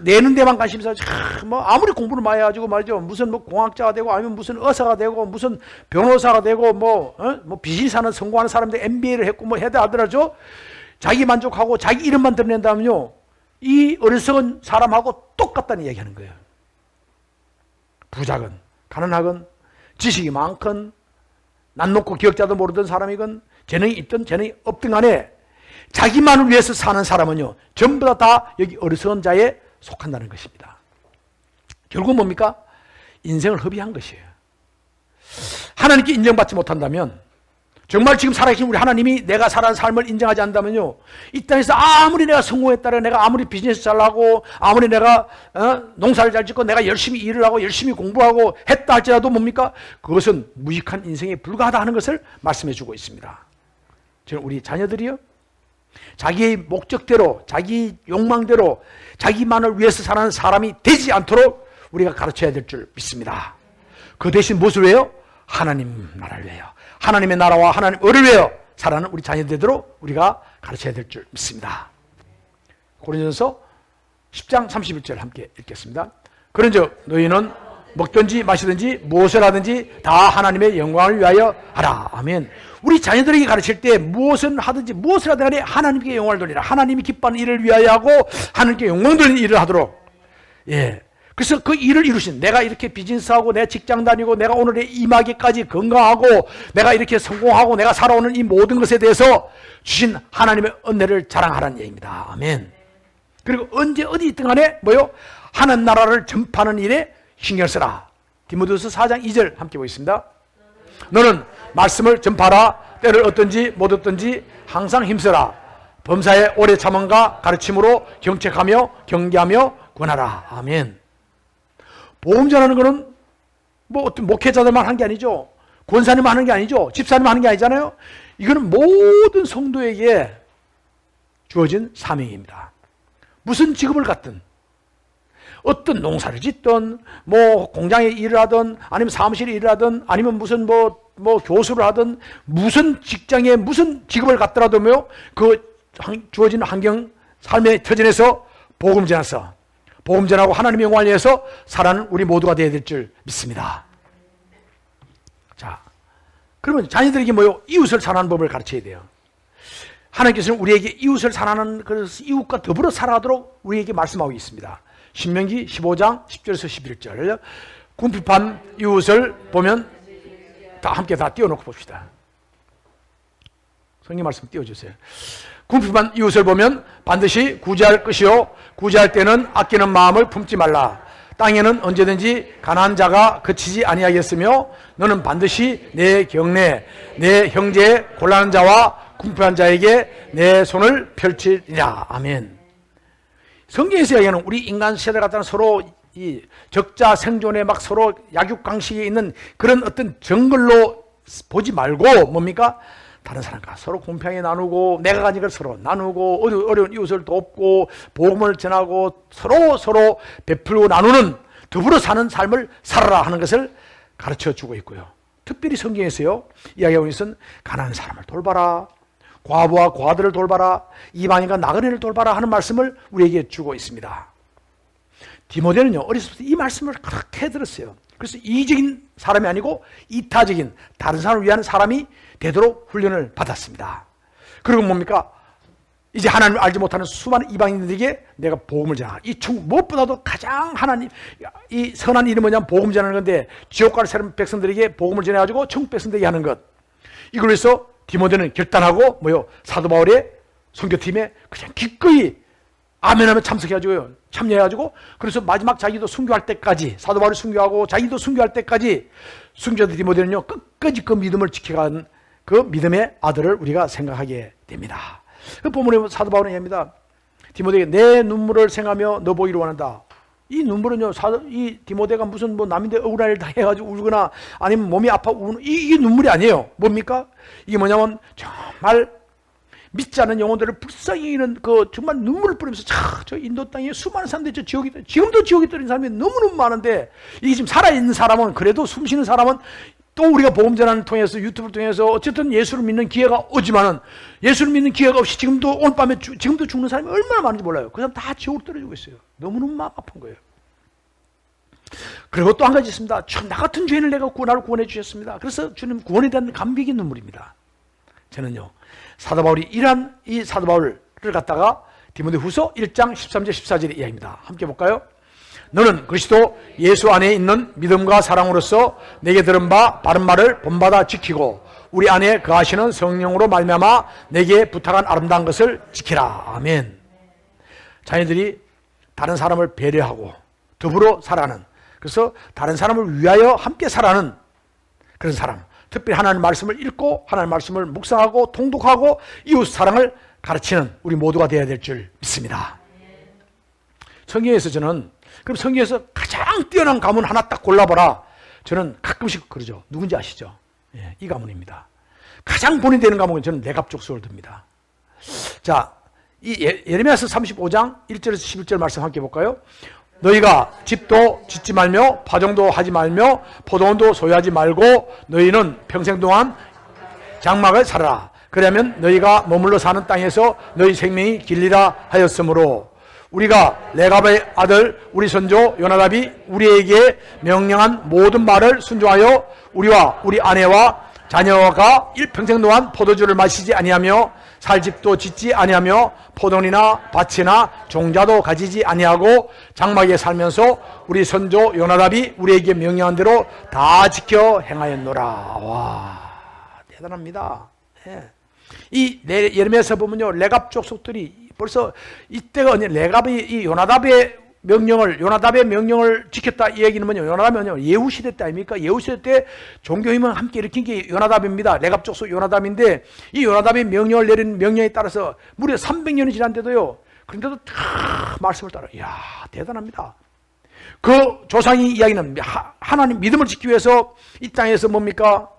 내는 데만 관심이 있어서 뭐 아무리 공부를 많이 해가지고 말이죠, 무슨 뭐 공학자가 되고 아니면 무슨 의사가 되고 무슨 변호사가 되고 뭐 비즈니스하는 성공하는 사람들 MBA를 했고 뭐 해야 하더라도 자기 만족하고 자기 이름만 드러낸다면요, 이 어리석은 사람하고 똑같다는 얘기하는 거예요. 부자건 가난하건 지식이 많건 난 놓고 기억자도 모르던 사람이건 재능이 있든 재능이 없든 간에 자기만을 위해서 사는 사람은요 전부 다 여기 어리석은 자에 속한다는 것입니다. 결국 뭡니까? 인생을 허비한 것이에요. 하나님께 인정받지 못한다면, 정말 지금 살아계신 우리 하나님이 내가 살아온 삶을 인정하지 않는다면요, 이 땅에서 아무리 내가 성공했다라, 내가 아무리 비즈니스 잘하고 아무리 내가 농사를 잘 짓고 내가 열심히 일을 하고 열심히 공부하고 했다 할지라도 뭡니까? 그것은 무익한 인생에 불과하다 하는 것을 말씀해 주고 있습니다. 지금 우리 자녀들이요, 자기의 목적대로 자기 욕망대로 자기만을 위해서 살아가는 사람이 되지 않도록 우리가 가르쳐야 될 줄 믿습니다. 그 대신 무엇을 위해요? 하나님 나라를 위해요. 하나님의 나라와 하나님 의를 위하여 살아가는 우리 자녀들대로 우리가 가르쳐야 될 줄 믿습니다. 고린도전서 10장 31절 함께 읽겠습니다. 그런즉 너희는 먹든지 마시든지 무엇을 하든지 다 하나님의 영광을 위하여 하라. 아멘. 우리 자녀들에게 가르칠 때 무엇을 하든지 무엇을 하든 간에 하나님께 영광을 돌리라. 하나님이 기뻐하는 일을 위하여 하고 하나님께 영광 돌리는 일을 하도록. 그래서 그 일을 이루신, 내가 이렇게 비즈니스하고 내가 직장 다니고 내가 오늘에 임하기까지 건강하고 내가 이렇게 성공하고 내가 살아오는 이 모든 것에 대해서 주신 하나님의 은혜를 자랑하라는 얘기입니다. 아멘. 그리고 언제 어디 있든 간에 뭐요? 하나님 나라를 전파하는 일에 신경 쓰라. 디모데후서 4장 2절 함께 보겠습니다. 너는 말씀을 전파하라. 때를 얻든지 못 얻든지 항상 힘써라. 범사에 오래 참음과 가르침으로 경책하며 경계하며 권하라. 아멘. 복음 전하는 거는 뭐 어떤 목회자들만 한 게 아니죠. 권사님만 하는 게 아니죠. 집사님만 하는 게 아니잖아요. 이거는 모든 성도에게 주어진 사명입니다. 무슨 직업을 갖든, 어떤 농사를 짓든, 뭐 공장에 일을 하든, 아니면 사무실에 일을 하든, 아니면 무슨 뭐 교수를 하든, 무슨 직장에 무슨 직업을 갖더라도요, 그 주어진 환경, 삶의 터전에서 복음 전해서, 복음 전하고 하나님의 영광을 위해서 살아가는 우리 모두가 되어야 될 줄 믿습니다. 자, 그러면 자녀들에게 뭐요? 이웃을 사랑하는 법을 가르쳐야 돼요. 하나님께서는 우리에게 이웃을 사랑하는, 그래서 이웃과 더불어 살아가도록 우리에게 말씀하고 있습니다. 신명기 15장 10절에서 11절. 궁핍한 이웃을 보면 다 함께 다 띄워놓고 봅시다. 성경 말씀 띄워주세요. 궁핍한 이웃을 보면 반드시 구제할 것이요, 구제할 때는 아끼는 마음을 품지 말라. 땅에는 언제든지 가난한 자가 그치지 아니하겠으며 너는 반드시 내 경내 내 형제의 곤란한 자와 궁핍한 자에게 내 손을 펼치리라. 아멘. 성경에서 이야기하는 우리 인간 세대 같다는 서로 이 적자 생존에 막 서로 약육강식에 있는 그런 어떤 정글로 보지 말고 뭡니까? 다른 사람과 서로 공평히 나누고, 내가 가진 걸 서로 나누고, 어려운 이웃을 돕고, 복음을 전하고, 서로 베풀고 나누는, 더불어 사는 삶을 살아라 하는 것을 가르쳐 주고 있고요. 특별히 성경에서요, 이야기하고 있는 가난한 사람을 돌봐라, 과부와 과들을 돌봐라, 이방인과 나그네를 돌봐라 하는 말씀을 우리에게 주고 있습니다. 디모데는요, 어렸을 때 이 말씀을 그렇게 들었어요. 그래서 이기적인 사람이 아니고 이타적인 다른 사람을 위한 사람이 되도록 훈련을 받았습니다. 그리고 뭡니까? 이제 하나님을 알지 못하는 수많은 이방인들에게 내가 복음을 전하라. 이 무엇보다도 가장 하나님, 이 선한 일은 뭐냐면 복음 전하는 건데, 지옥 갈 사람 백성들에게 복음을 전해가지고 천국 백성들에게 하는 것. 이걸 위해서 디모데는 결단하고 뭐요? 사도 바울의 선교팀에 그냥 기꺼이 아멘하면 참석해가지고요, 참여해가지고, 그래서 마지막 자기도 순교할 때까지, 사도 바울이 순교하고 자기도 순교할 때까지 순교자 디모데는요, 끝까지 그 믿음을 지켜간 그 믿음의 아들을 우리가 생각하게 됩니다. 그 본문에 사도 바울은 얘기합니다. 디모데에게 내 눈물을 생각하며 너 보기를 원한다. 이 눈물은요, 이 디모데가 무슨 뭐 남인데 억울한 일 다 해가지고 울거나 아니면 몸이 아파 우는 이게 눈물이 아니에요. 뭡니까? 이게 뭐냐면 정말 믿지 않는 영혼들을 불쌍히 여기는 그 정말 눈물을 뿌리면서 저 인도 땅에 수많은 사람들이 저 지옥에, 지금도 지옥에 떨어진 사람이 너무너무 많은데, 이게 지금 살아있는 사람은, 그래도 숨 쉬는 사람은 또 우리가 복음 전환을 통해서, 유튜브를 통해서 어쨌든 예수를 믿는 기회가 오지만은, 예수를 믿는 기회가 없이 지금도 오늘 밤에 지금도 죽는 사람이 얼마나 많은지 몰라요. 그 사람 다 지옥으로 떨어지고 있어요. 너무너무 마음 아픈 거예요. 그리고 또 한 가지 있습니다. 나 같은 죄인을 내가 나를 구원해 주셨습니다. 그래서 주님 구원에 대한 감격의 눈물입니다. 저는요, 사도 바울이 이러한 이 사도 바울을 갖다가 디모데 후서 1장 13절 14절의 이야기입니다. 함께 볼까요? 너는 그리스도 예수 안에 있는 믿음과 사랑으로서 내게 들은 바 바른 말을 본받아 지키고 우리 안에 거하시는 성령으로 말미암아 내게 부탁한 아름다운 것을 지키라. 아멘. 자녀들이 다른 사람을 배려하고 더불어 살아가는, 그래서 다른 사람을 위하여 함께 살아가는 그런 사람, 특별히 하나님의 말씀을 읽고 하나님의 말씀을 묵상하고 통독하고 이웃 사랑을 가르치는 우리 모두가 되어야 될 줄 믿습니다. 성경에서 저는, 그럼 성경에서 가장 뛰어난 가문 하나 딱 골라봐라. 저는 가끔씩 그러죠. 누군지 아시죠? 예, 이 가문입니다. 가장 본이 되는 가문은 저는 레갑족속을 듭니다. 자, 이 예레미야서 35장 1절에서 11절 말씀 함께 볼까요? 너희가 집도 짓지 말며 파종도 하지 말며 포도원도 소유하지 말고 너희는 평생 동안 장막을 살아라. 그러면 너희가 머물러 사는 땅에서 너희 생명이 길리라 하였으므로, 우리가 레갑의 아들 우리 선조 요나답이 우리에게 명령한 모든 말을 순종하여 우리와 우리 아내와 자녀가 일평생 동안 포도주를 마시지 아니하며 살집도 짓지 아니하며 포도원이나 밭이나 종자도 가지지 아니하고 장막에 살면서 우리 선조 요나답이 우리에게 명령한 대로 다 지켜 행하였노라. 와, 대단합니다. 예. 이 예레미야서 보면요, 레갑 족속들이 벌써 이때가 언제 레갑이 이 요나답의 명령을 지켰다. 이 얘기는 뭐냐? 요나답이 예후 시대 때 아닙니까? 예후 시대 때 종교혁명을 함께 일으킨 게 요나답입니다. 레갑 족속 요나답인데, 이 요나답이 명령을 내린 명령에 따라서 무려 300년이 지났는데도요, 그런데도 다 말씀을 따라. 이야, 대단합니다. 그 조상이 이야기는 하나님 믿음을 지키기 위해서 이 땅에서 뭡니까?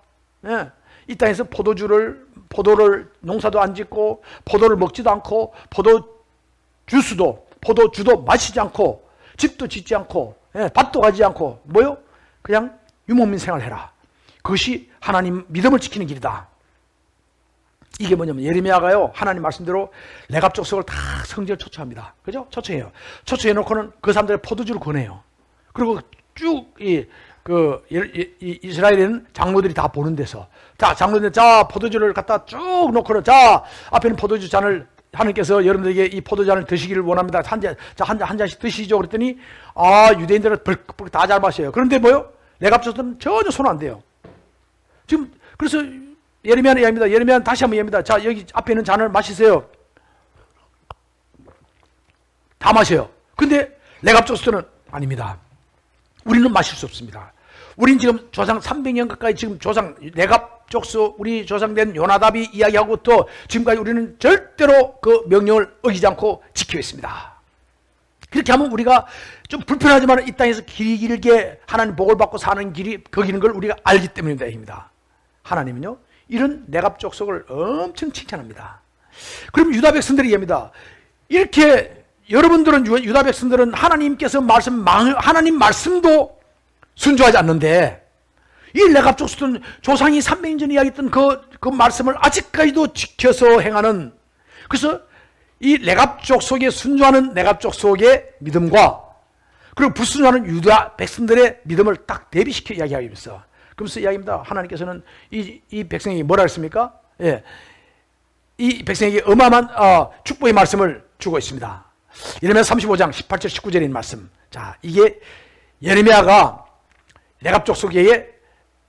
예, 이 땅에서 포도를 농사도 안 짓고 포도를 먹지도 않고 포도 주스도 포도주도 마시지 않고 집도 짓지 않고 밭도 가지 않고 뭐요? 그냥 유목민 생활해라. 그것이 하나님 믿음을 지키는 길이다. 이게 뭐냐면 예레미야가요 하나님 말씀대로 레갑 족속을 다 성전에 초청합니다. 그죠? 초청해요. 초청해 놓고는 그 사람들의 포도주를 권해요. 그리고 쭉 이스라엘에는 장로들이 다 보는 데서 자 장로들 자 포도주를 갖다 쭉 놓고는 자 앞에는 포도주 잔을 하나님께서 여러분들에게 이 포도잔을 드시기를 원합니다. 한 잔씩 드시죠. 그랬더니 유대인들은 벌컥벌컥 다 잘 마셔요. 그런데 뭐요? 레갑 족속은 전혀 손 안 대요. 지금 그래서 예레미야는 이야기합니다. 예레미야는 다시 한번 이야기합니다. 자 여기 앞에 있는 잔을 마시세요. 다 마셔요. 근데 레갑 족속은 아닙니다. 우리는 마실 수 없습니다. 우린 지금 조상 300년 가까이 지금 조상 레갑 족속 우리 조상된 요나답이 이야기하고부터 지금까지 우리는 절대로 그 명령을 어기지 않고 지키고 있습니다. 그렇게 하면 우리가 좀 불편하지만 이 땅에서 길게 하나님 복을 받고 사는 길이 거기는 걸 우리가 알기 때문입니다. 하나님은요 이런 레갑 족속을 엄청 칭찬합니다. 그럼 유다 백성들이 얘기합니다. 이렇게 여러분들은 유다 백성들은 하나님께서 하나님 말씀도 순종하지 않는데 이 레갑 족속은 조상이 300년 전에 이야기했던 그 말씀을 아직까지도 지켜서 행하는 그래서 이 레갑 족속에 순종하는 레갑 족속의 믿음과 그리고 불순종하는 유다 백성들의 믿음을 딱 대비시켜 이야기하면서 그러면서 이야기합니다. 하나님께서는 이 백성에게 뭐라 했습니까? 예, 이 백성에게 어마어마한 축복의 말씀을 주고 있습니다. 예레미야 35장 18절 19절에 있는 말씀. 자, 이게 예레미야가 레갑 족속에게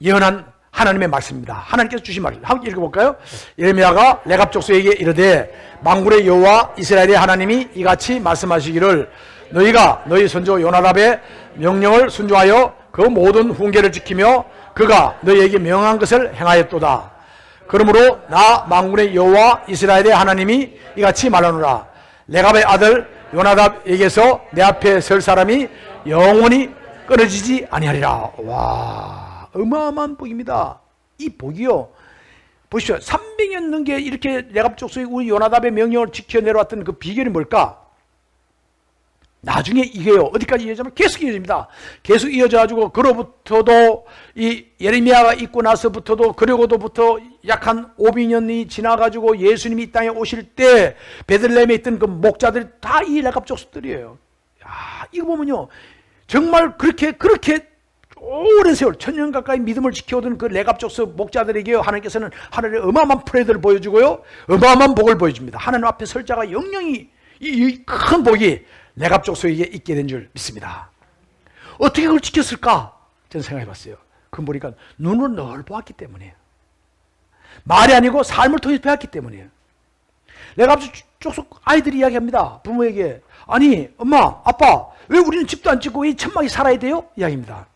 예언한 하나님의 말씀입니다. 하나님께서 주신 말을 함께 읽어볼까요? 예레미야가 레갑 족속에게 이르되 만군의 여호와 이스라엘의 하나님이 이같이 말씀하시기를 너희가 너희 선조 요나답의 명령을 순종하여 그 모든 훈계를 지키며 그가 너희에게 명한 것을 행하였도다. 그러므로 나 만군의 여호와 이스라엘의 하나님이 이같이 말하노라. 레갑의 아들 요나답에게서 내 앞에 설 사람이 영원히 끊어지지 아니하리라. 와, 어마어마한 복입니다. 이 복이요. 보십시오. 300년 넘게 이렇게 레갑 족속이 우리 요나답의 명령을 지켜 내려왔던 그 비결이 뭘까? 나중에 이게요. 어디까지 이어지면 계속 이어집니다. 계속 이어져가지고 그로부터도 이 예레미야가 있고 나서부터도 그리고도부터 약 한 500년이 지나가지고 예수님이 이 땅에 오실 때 베들레헴에 있던 그 목자들이 다 이 레갑 족속들이에요. 야, 이거 보면요. 정말 그렇게 오랜 세월, 1000년 가까이 믿음을 지켜오던 그 레갑 족속 목자들에게 하나님께서는 하나님의 어마어마한 프레드를 보여주고요. 어마어마한 복을 보여줍니다. 하나님 앞에 설 자가 영영이 이 큰 복이 레갑 족속에게 있게 된 줄 믿습니다. 어떻게 그걸 지켰을까? 저는 생각해 봤어요. 그건 보니까 눈을 늘 보았기 때문이에요. 말이 아니고 삶을 통해서 배웠기 때문이에요. 레갑 족속 아이들이 이야기합니다. 부모에게 아니 엄마 아빠 왜 우리는 집도 안 짓고 이 천막이 살아야 돼요? 이야기입니다.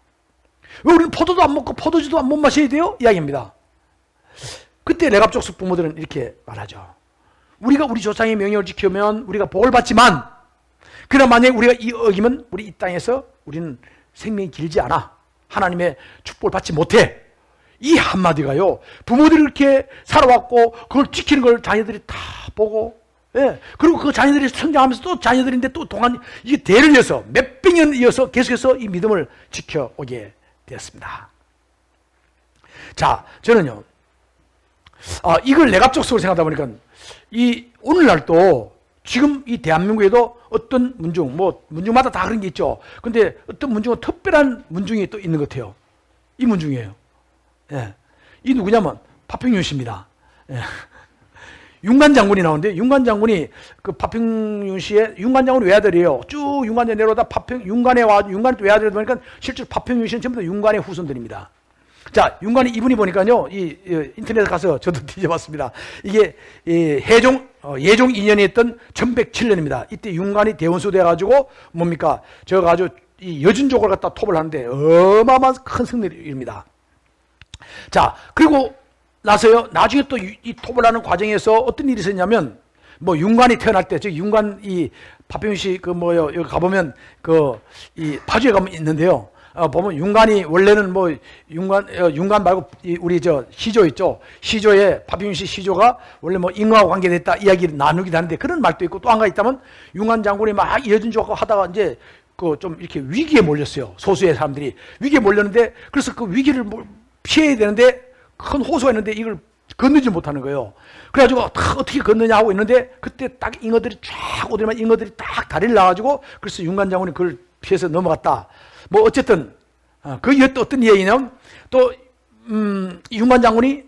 왜 우리는 포도도 안 먹고 포도주도 못 마셔야 돼요? 이야기입니다. 그때 레갑 족속 부모들은 이렇게 말하죠. 우리가 우리 조상의 명령을 지키면 우리가 복을 받지만 그러나 만약에 우리가 이 어기면 우리 이 땅에서 우리는 생명이 길지 않아. 하나님의 축복을 받지 못해. 이 한마디가요. 부모들이 이렇게 살아왔고 그걸 지키는 걸 자녀들이 다 보고 예. 그리고 그 자녀들이 성장하면서 또 자녀들인데 또 동안 이게 대를 이어서 몇백 년 이어서 계속해서 이 믿음을 지켜오게 되었습니다. 자, 저는요. 이걸 레갑 족속으로 생각하다 보니까 이 오늘날도 지금 이 대한민국에도 어떤 문중, 문중마다 다 그런 게 있죠. 근데 어떤 문중은 특별한 문중이 또 있는 것 같아요. 이 문중이에요. 예. 이 누구냐면 파평윤 씨입니다. 예. 윤관 장군이 나오는데 윤관 장군이 그 파평윤 씨의 윤관 장군 외아들이에요. 쭉 윤관에 내려오다 윤관에 또 외아들이 보니까 실제로 파평윤 씨는 전부 다 윤관의 후손들입니다. 자, 윤관이 이분이 보니까요, 인터넷에 가서 저도 뒤져봤습니다. 이게, 예종 2년에 했던 1107년입니다. 이때 윤관이 대원수 돼가지고, 뭡니까? 저가 아주 이 여진족을 갖다 톱을 하는데 어마어마한 큰 승리입니다. 자, 그리고 나서요, 나중에 또 이 톱을 하는 과정에서 어떤 일이 있었냐면, 윤관이 태어날 때, 즉, 윤관, 파평윤 씨, 여기 가보면, 이 파주에 가면 있는데요. 보면 윤관이 원래는 뭐 윤관 말고 우리 시조 있죠. 시조에 파평윤씨 시조가 원래 뭐 임금하고 관계됐다 이야기를 나누기도 하는데 그런 말도 있고 또 한 가지 있다면 윤관 장군이 막 이어준 조하고 하다가 이제 그 좀 이렇게 위기에 몰렸어요. 소수의 사람들이 위기에 몰렸는데 그래서 그 위기를 피해야 되는데 큰 호수가 있는데 이걸 건너지 못하는 거예요. 그래가지고 어떻게 건너냐 하고 있는데 그때 딱 잉어들이 쫙 오더니만 잉어들이 딱 다리를 놔가지고 그래서 윤관 장군이 그걸 피해서 넘어갔다. 뭐 어쨌든 그 이후에 또 어떤 이야기냐면 또 윤관 장군이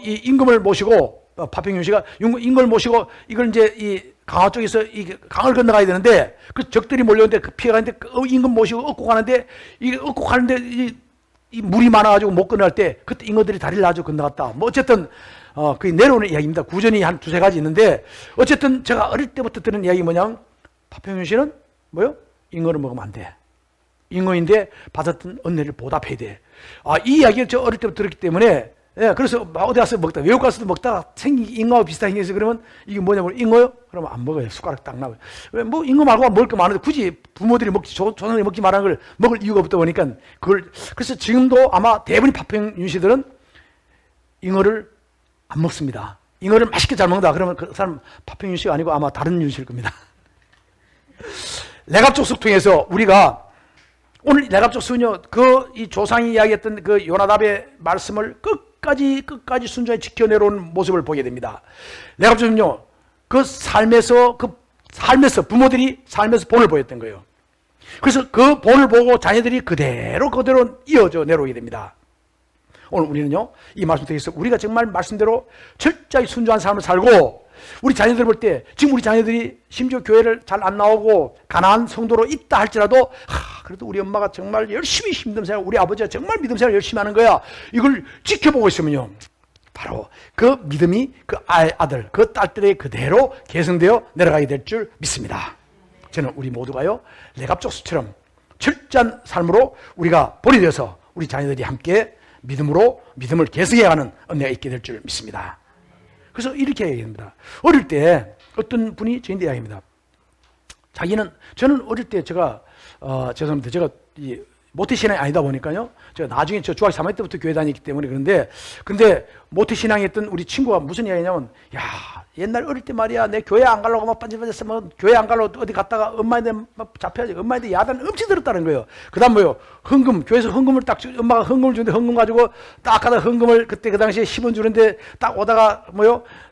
이 임금을 모시고 파평윤씨가 임금을 모시고 이걸 이제 이 강화 쪽에서 이 강을 건너가야 되는데 그 적들이 몰려오는데 그 피해가는데 임금 모시고 얻고 가는데 이게 얻고 가는데 이 물이 많아가지고 못 건너갈 때 그때 잉어들이 다리를 놔주고 건너갔다. 뭐 어쨌든 그게 내려오는 이야기입니다. 구전이 한 두세 가지 있는데 어쨌든 제가 어릴 때부터 들은 이야기 뭐냐면 파평윤씨는 뭐요? 잉어를 먹으면 안 돼. 잉어인데 받았던 은혜를 보답해야 돼. 이 이야기를 저 어릴 때부터 들었기 때문에 그래서 어디 가서 먹다 외국 가서도 먹다가 생긴 잉어하고 비슷하게 생겨서 그러면 이게 뭐냐면 잉어요? 그러면 안 먹어요. 숟가락 딱 나와요. 왜 뭐 잉어 말고 먹을 거 많은데 굳이 부모들이 조상들이 먹지 말라는 걸 먹을 이유가 없다 보니까 그걸 그래서 지금도 아마 대부분의 파평윤씨들은 잉어를 안 먹습니다. 잉어를 맛있게 잘 먹는다. 그러면 그 사람 파평윤씨가 아니고 아마 다른 윤씨일 겁니다. 레갑족속 통해서 우리가 오늘 레갑족속은요 이 조상이 이야기했던 그 요나답의 말씀을 끝까지 순전히 지켜내려온 모습을 보게 됩니다. 레갑족은요 그 삶에서 부모들이 삶에서 본을 보였던 거예요. 그래서 그 본을 보고 자녀들이 그대로 이어져 내려오게 됩니다. 오늘 우리는요 이 말씀 통해서 우리가 정말 말씀대로 철저히 순종한 삶을 살고 우리 자녀들 볼 때 지금 우리 자녀들이 심지어 교회를 잘 안 나오고 가난한 성도로 있다 할지라도 그래도 우리 엄마가 정말 열심히 믿음 생활 우리 아버지가 정말 믿음 생활 열심히 하는 거야. 이걸 지켜보고 있으면요 바로 그 믿음이 그 아들 그 딸들의 그대로 계승되어 내려가게 될 줄 믿습니다. 저는 우리 모두가요 레갑족수처럼 철저한 삶으로 우리가 본이 되어서 우리 자녀들이 함께 믿음을 계승해가는 은혜가 있게 될 줄 믿습니다. 그래서 이렇게 얘기합니다. 어릴 때 어떤 분이 저한테 이야기합니다. 저는 어릴 때 제가 죄송합니다. 제가 모태신앙이 아니다 보니까요. 제가 나중에 중학교 3학년 때부터 교회 다녔기 때문에 근데 모태신앙이 했던 우리 친구가 무슨 이야기냐면 야 옛날 어릴 때 말이야 내 교회 안 가려고 막 반질반질했으면 교회 안 가려고 어디 갔다가 엄마한테 막 잡혀야지 엄마한테 야단 엄청 들었다는 거예요. 그 다음 뭐요 교회에서 헌금을 딱 엄마가 헌금을 주는데 헌금 가지고 딱 가다 헌금을 그때 그 당시에 10원 주는데 딱 오다가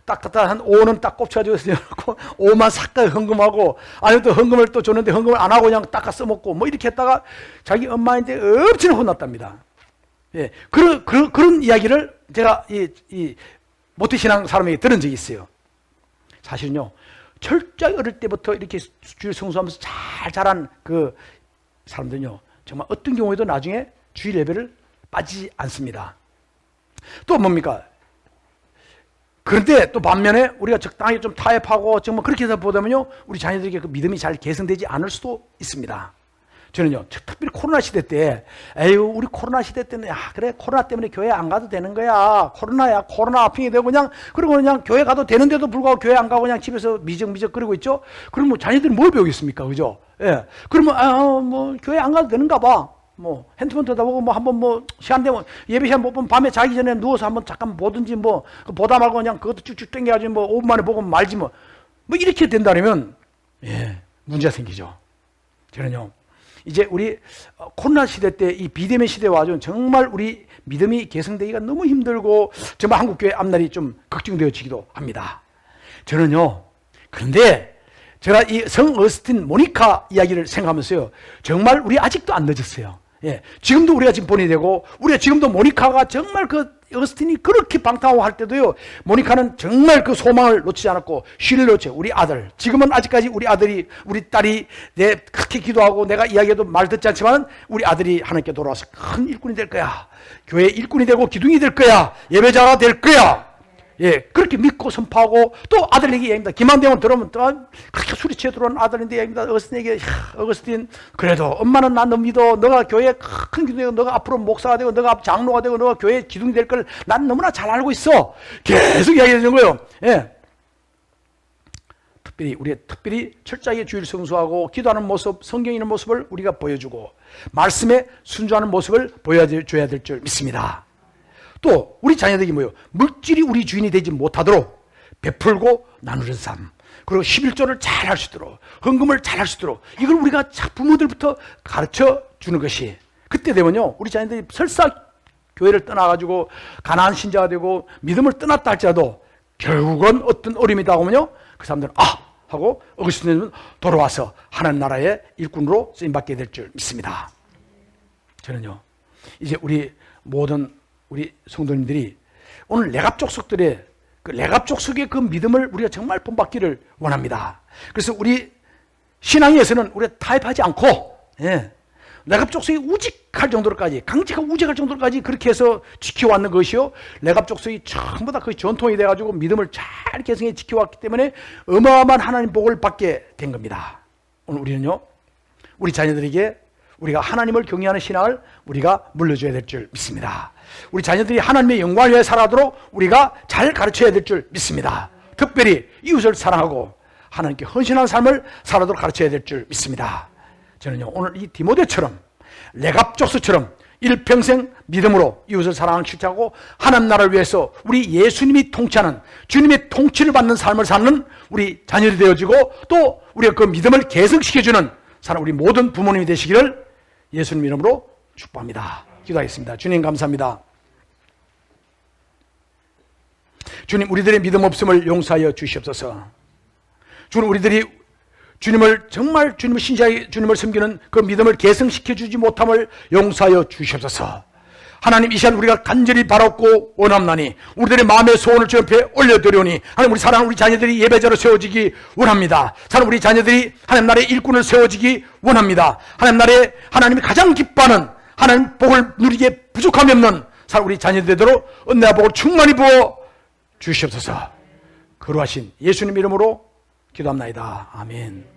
딱 갖다 한 5원은 딱 꼽쳐가지고 넣고 5만 삭가 헌금하고 아니면 또 헌금을 또 줬는데 헌금을 안 하고 그냥 딱 써먹고 뭐 이렇게 했다가 자기 엄마한테 엄청 혼났답니다. 예, 그런 이야기를 제가 이 모태신앙 사람에게 들은 적이 있어요. 사실은요, 철저히 어릴 때부터 이렇게 주일 성수하면서 잘 자란 그 사람들은요, 정말 어떤 경우에도 나중에 주일 예배를 빠지지 않습니다. 또 뭡니까? 그런데 또 반면에 우리가 적당히 좀 타협하고 정말 그렇게 해서 보다면요, 우리 자녀들에게 그 믿음이 잘 개선되지 않을 수도 있습니다. 저는요, 특별히 코로나 시대 때, 우리 코로나 시대 때는, 그래, 코로나 때문에 교회 안 가도 되는 거야. 코로나 아핑이 되고 그리고 그냥 교회 가도 되는데도 불구하고 교회 안 가고 그냥 집에서 미적미적 그러고 있죠? 그러면 자녀들이 뭘 배우겠습니까? 그죠? 예. 그러면, 교회 안 가도 되는가 봐. 핸드폰 쳐다보고 한번 시간 되면 예배 시간 못 보면 밤에 자기 전에 누워서 한번 잠깐 보든지 보다 말고 그냥 그것도 쭉쭉 당겨가지고 5분 만에 보고 말지 이렇게 된다면, 문제가 생기죠. 저는요, 이제 우리 코로나 시대 때 이 비대면 시대에 와서 정말 우리 믿음이 개선되기가 너무 힘들고 정말 한국교회 앞날이 좀 걱정되어지기도 합니다. 저는요, 그런데 제가 이 성 어거스틴 모니카 이야기를 생각하면서요, 정말 우리 아직도 안 늦었어요. 지금도 우리가 지금 본이 되고, 우리가 지금도 모니카가 정말 어거스틴이 그렇게 방탕하고 할 때도요, 모니카는 정말 그 소망을 놓치지 않았고, 신을 놓지, 우리 아들. 지금은 아직까지 우리 딸이 그렇게 기도하고 내가 이야기해도 말 듣지 않지만, 우리 아들이 하나님께 돌아와서 큰 일꾼이 될 거야. 교회 일꾼이 되고 기둥이 될 거야. 예배자가 될 거야. 그렇게 믿고 선포하고 또 아들에게 얘기합니다. 김한대원 들어오면 또 그렇게 소리치어 들어오는 아들인데 얘기합니다. 어거스틴에게 어거스틴 그래도 엄마는 난 너 믿어. 너가 교회에 큰 기둥이 되고 너가 앞으로 목사가 되고 너가 장로가 되고 너가 교회 기둥이 될 걸 난 너무나 잘 알고 있어. 계속 이야기해 주는 거예요. 특별히 철저하게 주일 성수하고 기도하는 모습, 성경 읽는 모습을 우리가 보여주고 말씀에 순종하는 모습을 보여줘야 될 줄 믿습니다. 또 우리 자녀들이 물질이 우리 주인이 되지 못하도록 베풀고 나누는 삶, 그리고 11조를 잘 할 수 있도록, 헌금을 잘 할 수 있도록, 이걸 우리가 부모들부터 가르쳐 주는 것이, 그때 되면요 우리 자녀들이 설사 교회를 떠나가지고 가난한 신자가 되고 믿음을 떠났다 할지라도 결국은 어떤 어려움이 다가오면요 그 사람들은 하고 어거스틴은 돌아와서 하나님 나라의 일꾼으로 쓰임받게 될 줄 믿습니다. 저는요 이제 우리 모든 우리 성도님들이 오늘 레갑족속들의 그 레갑족속의 그 믿음을 우리가 정말 본받기를 원합니다. 그래서 우리 신앙에서는 우리가 타협하지 않고 레갑족속이 우직할 정도로까지, 강제가 우직할 정도로까지 그렇게 해서 지켜왔는 것이요, 레갑족속이 전부 다 거의 전통이 돼가지고 믿음을 잘 개성해 지켜왔기 때문에 어마어마한 하나님 복을 받게 된 겁니다. 오늘 우리는요 우리 자녀들에게 우리가 하나님을 경외하는 신앙을 우리가 물려줘야 될 줄 믿습니다. 우리 자녀들이 하나님의 영광을 위해 살아도록 우리가 잘 가르쳐야 될 줄 믿습니다. 특별히 이웃을 사랑하고 하나님께 헌신한 삶을 살아도록 가르쳐야 될 줄 믿습니다. 저는요 오늘 이 디모데처럼 레갑족수처럼 일평생 믿음으로 이웃을 사랑하는 실천하고 하나님 나라를 위해서 우리 예수님이 통치하는, 주님의 통치를 받는 삶을 사는 우리 자녀들이 되어지고, 또 우리가 그 믿음을 개성시켜주는 사람, 우리 모든 부모님이 되시기를 예수님 이름으로 축복합니다. 기도하겠습니다. 주님 감사합니다. 주님, 우리들의 믿음 없음을 용서하여 주시옵소서. 주님, 우리들이 주님을 정말 주님을 신실하게 주님을 섬기는 그 믿음을 개성시켜 주지 못함을 용서하여 주시옵소서. 하나님, 이 시간 우리가 간절히 바랐고 원합나니 우리들의 마음의 소원을 주 옆에 올려드리오니, 하나님, 우리 사랑하는 우리 자녀들이 예배자로 세워지기 원합니다. 사랑하는 우리 자녀들이 하나님 나라의 일꾼을 세워지기 원합니다. 하나님 나라에 하나님이 가장 기뻐하는 하나님 복을 누리기에 부족함이 없는 사랑하는 우리 자녀들대로 은혜와 복을 충만히 부어 주시옵소서. 거룩하신 예수님 이름으로 기도합나이다. 아멘.